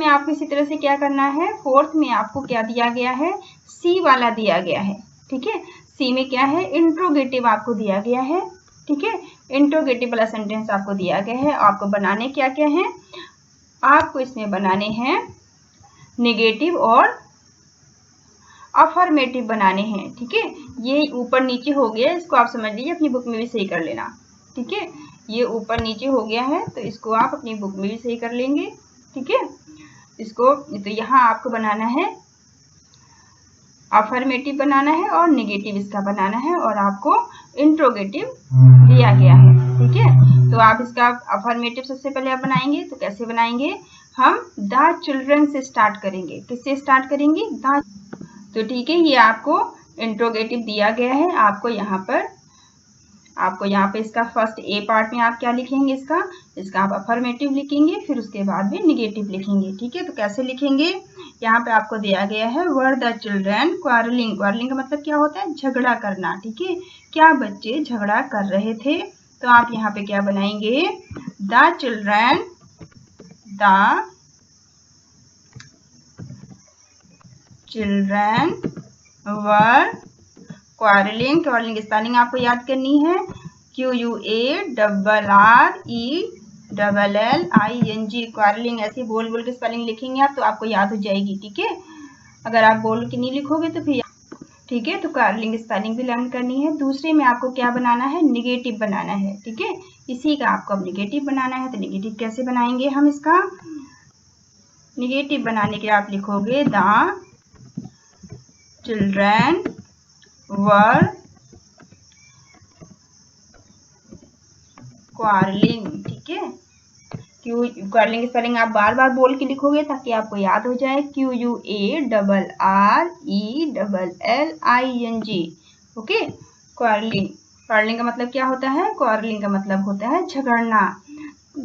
आपको इसी तरह से क्या करना है, फोर्थ में आपको क्या दिया गया है, सी वाला दिया गया है। ठीक है, सी में क्या है, इंट्रोगेटिव आपको दिया गया है। ठीक है, इंट्रोगेटिव वाला सेंटेंस आपको दिया गया है। आपको बनाने क्या क्या है, आपको इसमें बनाने हैं नेगेटिव और अफर्मेटिव बनाने हैं। ठीक है, ये ऊपर नीचे हो गया, इसको आप समझ लीजिए, अपनी बुक में भी सही कर लेना। ठीक है, ये ऊपर नीचे हो गया है, तो इसको आप अपनी बुक में भी सही कर लेंगे। ठीक है, इसको तो यहाँ आपको बनाना है अफर्मेटिव बनाना है और नेगेटिव इसका बनाना है, और आपको इंट्रोगेटिव दिया गया है। ठीक है, तो आप इसका अफर्मेटिव सबसे पहले आप बनाएंगे, तो कैसे बनाएंगे, हम द चिल्ड्रन से स्टार्ट करेंगे। किससे स्टार्ट करेंगे, द। तो ठीक है, ये आपको इंट्रोगेटिव दिया गया है। आपको यहाँ पे इसका फर्स्ट ए पार्ट में आप क्या लिखेंगे, इसका आप अफर्मेटिव लिखेंगे, फिर उसके बाद में निगेटिव लिखेंगे। ठीक है, तो कैसे लिखेंगे, यहाँ पे आपको दिया गया है were the children quarrelling. Quarrelling का मतलब क्या होता है, झगड़ा करना। ठीक है, क्या बच्चे झगड़ा कर रहे थे, तो आप यहाँ पे क्या बनाएंगे, the children were quarrelling. Quarrelling की स्पेलिंग आपको याद करनी है, QUARRELLING। क्वारलिंग ऐसे बोल के स्पेलिंग लिखेंगे आप, तो आपको याद हो जाएगी। ठीक है, अगर आप बोल के नहीं लिखोगे तो फिर ठीक है, तो क्वारलिंग स्पेलिंग भी लर्न करनी है। दूसरे में आपको क्या बनाना है, निगेटिव बनाना है। ठीक है, इसी का आपको अब निगेटिव बनाना है। तो निगेटिव कैसे बनाएंगे हम, इसका निगेटिव बनाने के आप लिखोगे द चिल्ड्रन वर क्वारलिंग। ठीक है, क्वारलिंग स्पेलिंग आप बार बार बोल के लिखोगे ताकि आपको याद हो जाए, QUARRELLING। Okay, quarrelling. क्वारलिंग का मतलब क्या होता है, क्वारलिंग का मतलब होता है झगड़ना।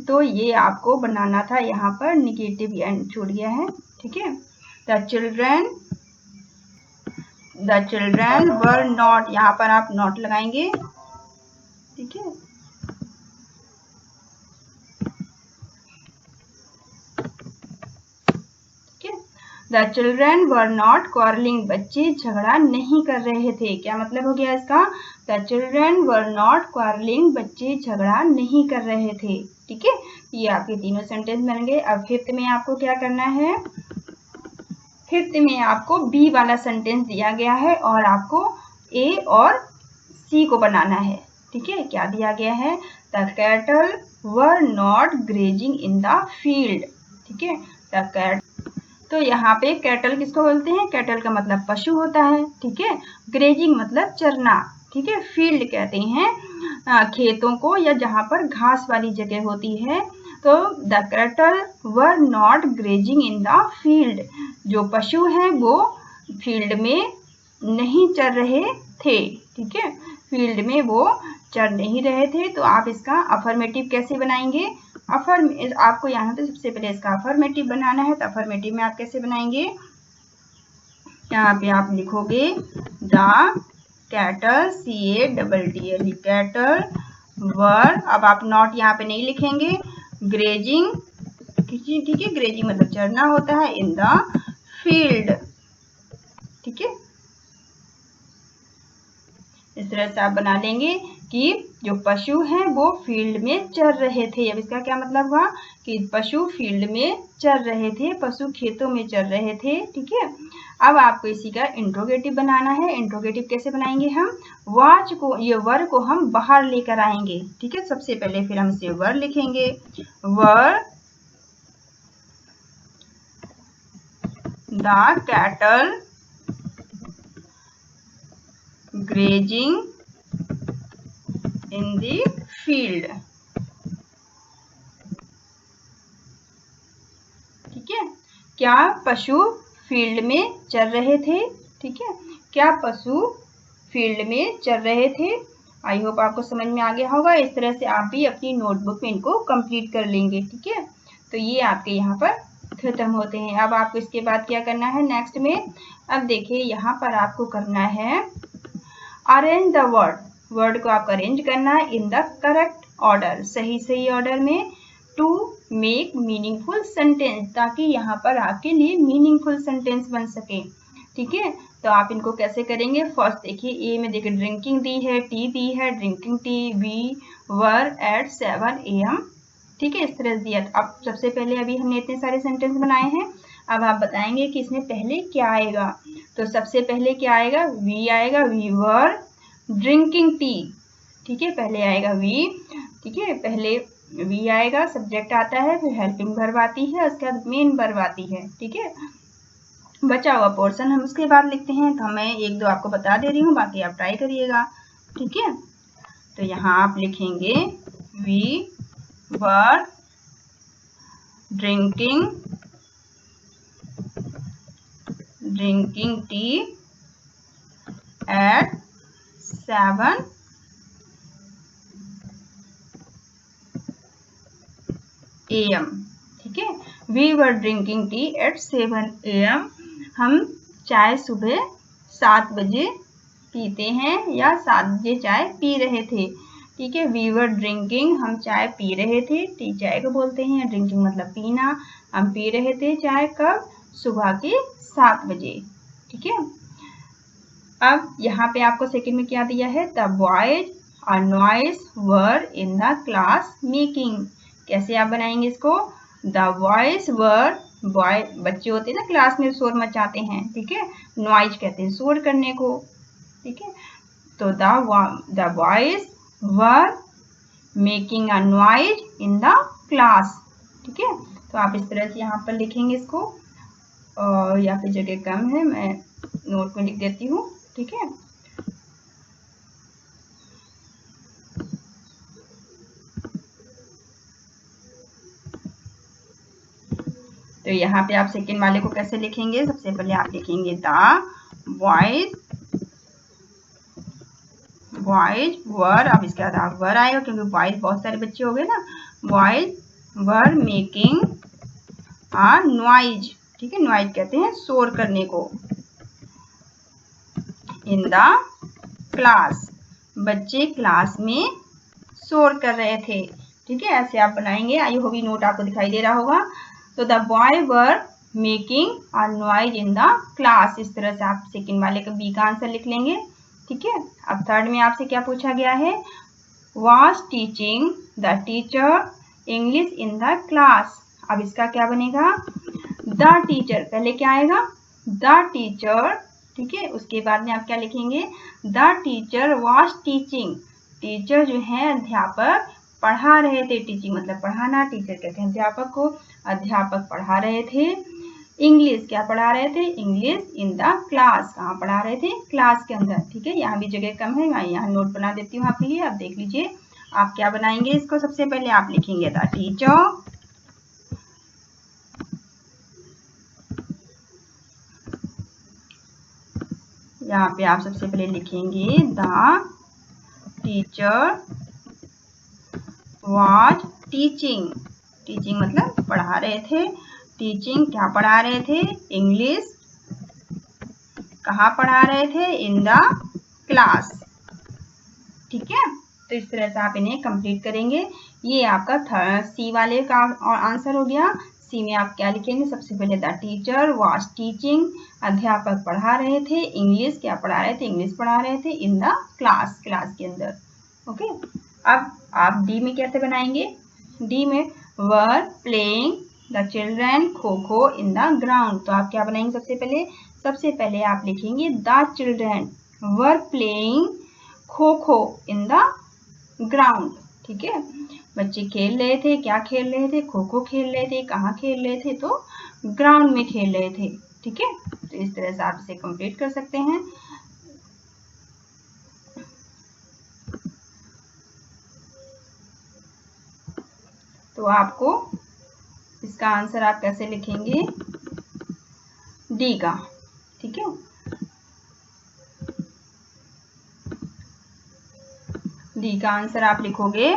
तो ये आपको बनाना था, यहाँ पर निगेटिव छूट गया है। ठीक है, द चिल्ड्रन वर नॉट, यहाँ पर आप नॉट लगाएंगे। ठीक है, the children were not quarrelling, बच्चे झगड़ा नहीं कर रहे थे। क्या मतलब हो गया इसका, the children were not quarrelling, बच्चे झगड़ा नहीं कर रहे थे। ठीक है, ये आपके तीनों सेंटेंस बन गए। अब फिफ्थ में आपको क्या करना है, फिफ्थ में आपको बी वाला सेंटेंस दिया गया है और आपको ए और सी को बनाना है। ठीक है, क्या दिया गया है? The cattle were not grazing in the field. ठीक है, द कैट, तो यहाँ पे कैटल किसको बोलते हैं? कैटल का मतलब पशु होता है। ठीक है, ग्रेजिंग मतलब चरना। ठीक है, फील्ड कहते हैं खेतों को या जहाँ पर घास वाली जगह होती है। तो the cattle were not grazing in the field, जो पशु हैं वो फील्ड में नहीं चर रहे थे। ठीक है, फील्ड में वो चर नहीं रहे थे। तो आप इसका अफर्मेटिव कैसे बनाएंगे? आपको यहाँ पे सबसे पहले इसका अफर्मेटिव बनाना है। तो अफर्मेटिव में आप कैसे बनाएंगे? यहाँ पे आप लिखोगे द कैटल, CATTL, कैटल वर, अब आप नॉट यहाँ पे नहीं लिखेंगे, ग्रेजिंग। ठीक है, ग्रेजिंग मतलब चरना होता है, इन द फील्ड। ठीक है, इस तरह से आप बना लेंगे कि जो पशु हैं वो फील्ड में चर रहे थे। अब इसका क्या मतलब हुआ कि पशु फील्ड में चर रहे थे, पशु खेतों में चर रहे थे। ठीक है, अब आपको इसी का इंट्रोगेटिव बनाना है। इंट्रोगेटिव कैसे बनाएंगे हम? वाच को, ये वर को हम बाहर लेकर आएंगे। ठीक है, सबसे पहले फिर हम इसे वर लिखेंगे। Were the cattle grazing in the field. ठीक है, क्या पशु फील्ड में चर रहे थे? ठीक है, क्या पशु फील्ड में चर रहे थे? आई होप आपको समझ में आ गया होगा। इस तरह से आप भी अपनी नोटबुक में इनको कंप्लीट कर लेंगे। ठीक है, तो ये आपके यहाँ पर खत्म होते हैं। अब आपको इसके बाद क्या करना है नेक्स्ट में? अब देखिए यहाँ पर आपको करना है अरेंज द वर्ड। वर्ड को आपको अरेंज करना है इन द करेक्ट ऑर्डर, सही ऑर्डर में, टू मेक मीनिंगफुल सेंटेंस, ताकि यहाँ पर आपके लिए मीनिंगफुल सेंटेंस बन सके। ठीक है, तो आप इनको कैसे करेंगे? फर्स्ट देखिए, ए में देखिए ड्रिंकिंग दी है, टी दी है, drinking tea, we were at 7 AM। ठीक है, इस तरह से दिया। अब सबसे पहले अभी हमने इतने सारे सेंटेंस बनाए हैं। अब आप बताएंगे कि इसमें पहले क्या आएगा। तो सबसे पहले क्या आएगा? वी आएगा, वी वर ड्रिंकिंग टी। ठीक है, पहले आएगा वी। ठीक है, पहले वी आएगा, सब्जेक्ट आता है, फिर हेल्पिंग वर्ब आती है, उसके बाद मेन वर्ब आती है। ठीक है, बचा हुआ पोर्शन हम उसके बाद लिखते हैं। तो मैं एक दो आपको बता दे रही हूँ, बाकी आप ट्राई करिएगा। ठीक है, तो यहाँ आप लिखेंगे we were drinking tea at 7 AM। ठीक है, we were drinking tea at 7 AM। हम चाय सुबह 7 बजे पीते हैं या 7 बजे चाय पी रहे थे। ठीक है, वी वर ड्रिंकिंग, हम चाय पी रहे थे, टी चाय को बोलते हैं, ड्रिंकिंग मतलब पीना। हम पी रहे थे चाय कब? सुबह के 7 बजे। ठीक है, अब यहाँ पे आपको सेकंड में क्या दिया है? द बॉयज और noise were in the class making. कैसे आप बनाएंगे इसको? द बॉयज वर, बॉय बच्चे होते हैं ना क्लास में शोर मचाते हैं। ठीक है, नॉइज कहते हैं शोर करने को। ठीक है, तो the boys were making a noise in the class. ठीक है, तो आप इस तरह से यहाँ पर लिखेंगे इसको, और यहाँ पे जगह कम है, मैं नोट में लिख देती हूँ। ठीक है, तो यहाँ पे आप सेकेंड वाले को कैसे लिखेंगे? सबसे पहले आप लिखेंगे द बॉयज वर, अब इसके बाद आप वर आएगा क्योंकि बॉयज बहुत सारे बच्चे हो गए ना। Boys were making a noise. ठीक है, नॉइज कहते हैं शोर करने को। इन द क्लास, बच्चे क्लास में शोर कर रहे थे। ठीक है, ऐसे आप बनाएंगे। आई होप ये नोट आपको दिखाई दे रहा होगा। तो the boy were making a noise in the class, इस तरह से आप सेकंड वाले का बी का आंसर लिख लेंगे। ठीक है, अब थर्ड में आपसे क्या पूछा गया है? was teaching the teacher English in the class. अब इसका क्या बनेगा? द टीचर, पहले क्या आएगा? द टीचर, ठीक है। उसके बाद में आप क्या लिखेंगे, the teacher was teaching, teacher जो है अध्यापक पढ़ा रहे थे, टीचिंग मतलब पढ़ाना, टीचर कहते हैं अध्यापक को, अध्यापक पढ़ा रहे थे। इंग्लिश क्या पढ़ा रहे थे, इंग्लिश इन द क्लास, कहाँ पढ़ा रहे थे, क्लास के अंदर, ठीक है। यहाँ भी जगह कम है, मैं यहाँ नोट बना देती हूँ आपके लिए, आप देख लीजिए। आप क्या बनाएंगे इसको, सबसे पहले आप लिखेंगे द टीचर, यहाँ पे आप सबसे पहले लिखेंगे the teacher was teaching, teaching मतलब पढ़ा रहे थे, टीचिंग क्या पढ़ा रहे थे, इंग्लिश, कहाँ पढ़ा रहे थे, इन द क्लास, ठीक है। तो इस तरह से आप इन्हें कंप्लीट करेंगे। ये आपका सी वाले का आंसर हो गया। सी में आप क्या लिखेंगे, सबसे पहले द टीचर वाज टीचिंग, अध्यापक पढ़ा रहे थे, इंग्लिश क्या पढ़ा रहे थे, इंग्लिश पढ़ा रहे थे, इन द क्लास, क्लास के अंदर, ओके। अब आप डी में कैसे बनाएंगे, डी में were playing the children kho kho in the ground, तो आप क्या बनाएंगे, सबसे पहले आप लिखेंगे the children were playing kho kho in the ground, ठीक है। बच्चे खेल रहे थे, क्या खेल रहे थे, खो खो खेल रहे थे, कहाँ खेल रहे थे, तो ग्राउंड में खेल रहे थे, ठीक है। तो इस तरह से आप इसे कंप्लीट कर सकते हैं। तो आपको इसका आंसर आप कैसे लिखेंगे, डी का, ठीक है। डी का आंसर आप लिखोगे,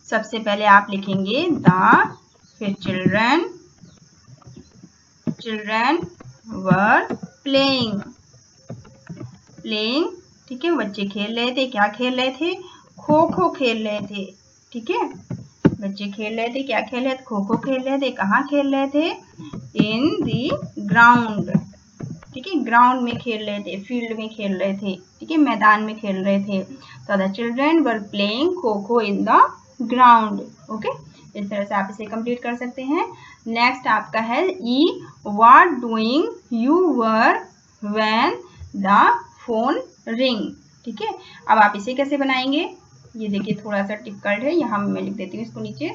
सबसे पहले आप लिखेंगे द, फिर children, children were playing, playing, ठीक है। बच्चे खेल रहे थे, क्या खेल रहे थे, खो खो खेल रहे थे, ठीक है। बच्चे खेल रहे थे, क्या खेल रहे थे, खो खो खेल रहे थे, कहाँ खेल रहे थे, इन दी ग्राउंड, ठीक है। ग्राउंड में खेल रहे थे, फील्ड में खेल रहे थे, ठीक है, मैदान में खेल रहे थे। तो the children were playing kho kho in the ground, okay. इस तरह से आप इसे कंप्लीट कर सकते हैं। नेक्स्ट आपका है E, what doing you were when the phone ring, ठीक है। अब आप इसे कैसे बनाएंगे, ये देखिए थोड़ा सा डिफिकल्ट है, यहाँ मैं लिख देती हूँ इसको नीचे,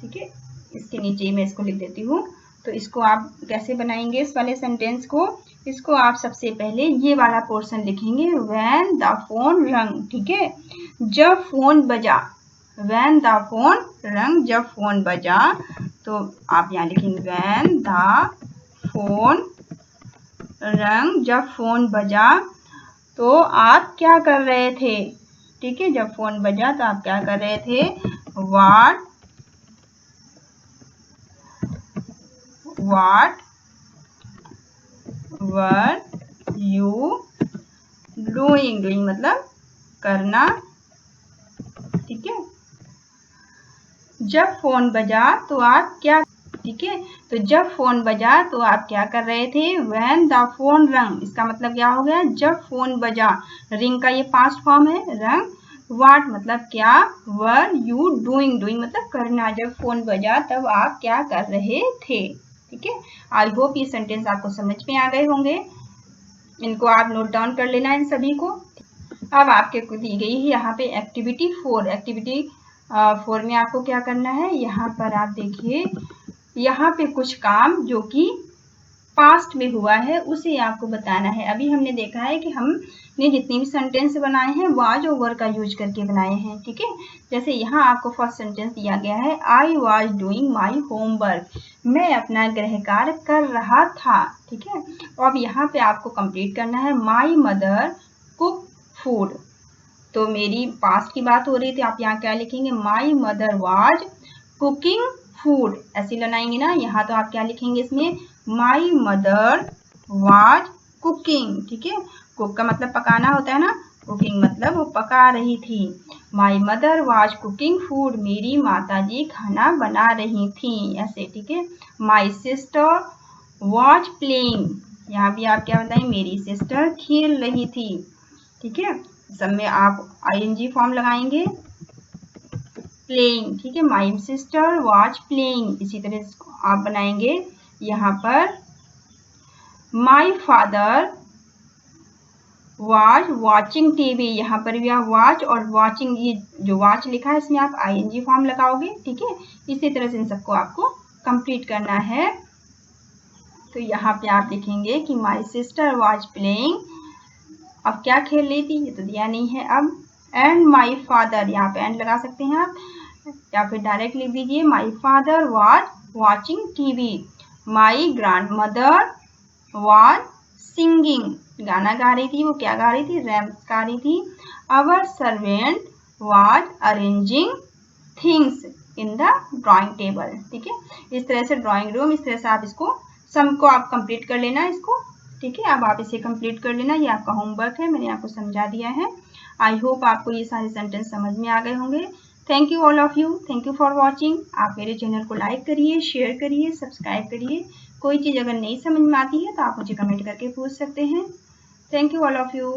ठीक है। इसके नीचे मैं इसको लिख देती हूँ। तो इसको आप कैसे बनाएंगे, इस वाले सेंटेंस को, इसको आप सबसे पहले ये वाला पोर्शन लिखेंगे, व्हेन द फोन रंग, ठीक है, जब फोन बजा, व्हेन द फोन रंग, जब फोन बजा। तो आप यहाँ लिखेंगे व्हेन द फोन रंग, जब फोन बजा तो आप क्या कर रहे थे, ठीक है। जब फोन बजा तो आप क्या कर रहे थे, what were you doing, doing मतलब करना, ठीक है। जब फोन बजा तो आप क्या, ठीक है। तो जब फोन बजा तो आप क्या कर रहे थे, व्हेन द फोन रंग, इसका मतलब क्या हो गया, जब फोन बजा, रिंग का ये पास्ट फॉर्म है, रंग, व्हाट मतलब क्या, वर यू डूइंग, डूइंग मतलब करना, जब फोन बजा तब आप क्या कर रहे थे, ठीक है। आई होप ये सेंटेंस आपको समझ में आ गए होंगे, इनको आप नोट डाउन कर लेना इन सभी को। अब आपके को दी गई है यहाँ पे एक्टिविटी 4, एक्टिविटी 4 में आपको क्या करना है, यहाँ पर आप देखिए, यहाँ पे कुछ काम जो कि पास्ट में हुआ है उसे आपको बताना है। अभी हमने देखा है कि हमने जितनी भी सेंटेंस बनाए हैं वाज और वर का यूज करके बनाए हैं, ठीक है। जैसे यहाँ आपको फर्स्ट सेंटेंस दिया गया है, I was doing my homework, मैं अपना गृह कार्य कर रहा था, ठीक है। और अब यहाँ पे आपको कंप्लीट करना है, माई मदर कुक फूड, तो मेरी पास्ट की बात हो रही थी, आप यहाँ क्या लिखेंगे, my mother was cooking food, ऐसे बनाएंगे ना। यहाँ तो आप क्या लिखेंगे इसमें, माई मदर वाज कुकिंग, ठीक है। कुक का मतलब पकाना होता है ना, कुकिंग मतलब वो पका रही थी। My mother was cooking food, मेरी माताजी खाना बना रही थी, ऐसे, ठीक है। माई सिस्टर वाज प्लेइंग, यहाँ भी आप क्या बताएं, मेरी सिस्टर खेल रही थी, ठीक है। सब में आप आईएनजी फॉर्म लगाएंगे, प्लेइंग, ठीक है। माई सिस्टर वाज प्लेइंग, इसी तरह आप बनाएंगे यहाँ पर my father watch watching TV, यहाँ पर भी आप वॉच और वॉचिंग, ये जो वॉच लिखा है इसमें आप आईएनजी फॉर्म लगाओगे, ठीक है। इसी तरह से इन सबको आपको कंप्लीट करना है। तो यहाँ पे आप लिखेंगे कि माई सिस्टर वॉज प्लेइंग, अब क्या खेल रही थी ये तो दिया नहीं है अब, एंड माई फादर, यहाँ पे एंड लगा सकते हैं आप, या फिर डायरेक्ट लिख दीजिए my father was watching TV, my grand mother was singing, गाना गा रही थी, वो क्या गा रही थी, रैम्स गा रही थी। Our servant was arranging things in the drawing table, ठीक है। इस तरह से ड्राइंग रूम, इस तरह से आप इसको सम को आप कंप्लीट कर लेना इसको, ठीक है। अब आप इसे कंप्लीट कर लेना, ये आपका होमवर्क है, मैंने आपको समझा दिया है। आई होप आपको ये सारे सेंटेंस समझ में आ गए होंगे। Thank you all of you, thank you for watching. आप मेरे चैनल को लाइक करिए, शेयर करिए, सब्सक्राइब करिए। कोई चीज़ अगर नहीं समझ में आती है तो आप मुझे कमेंट करके पूछ सकते हैं। Thank you all of you.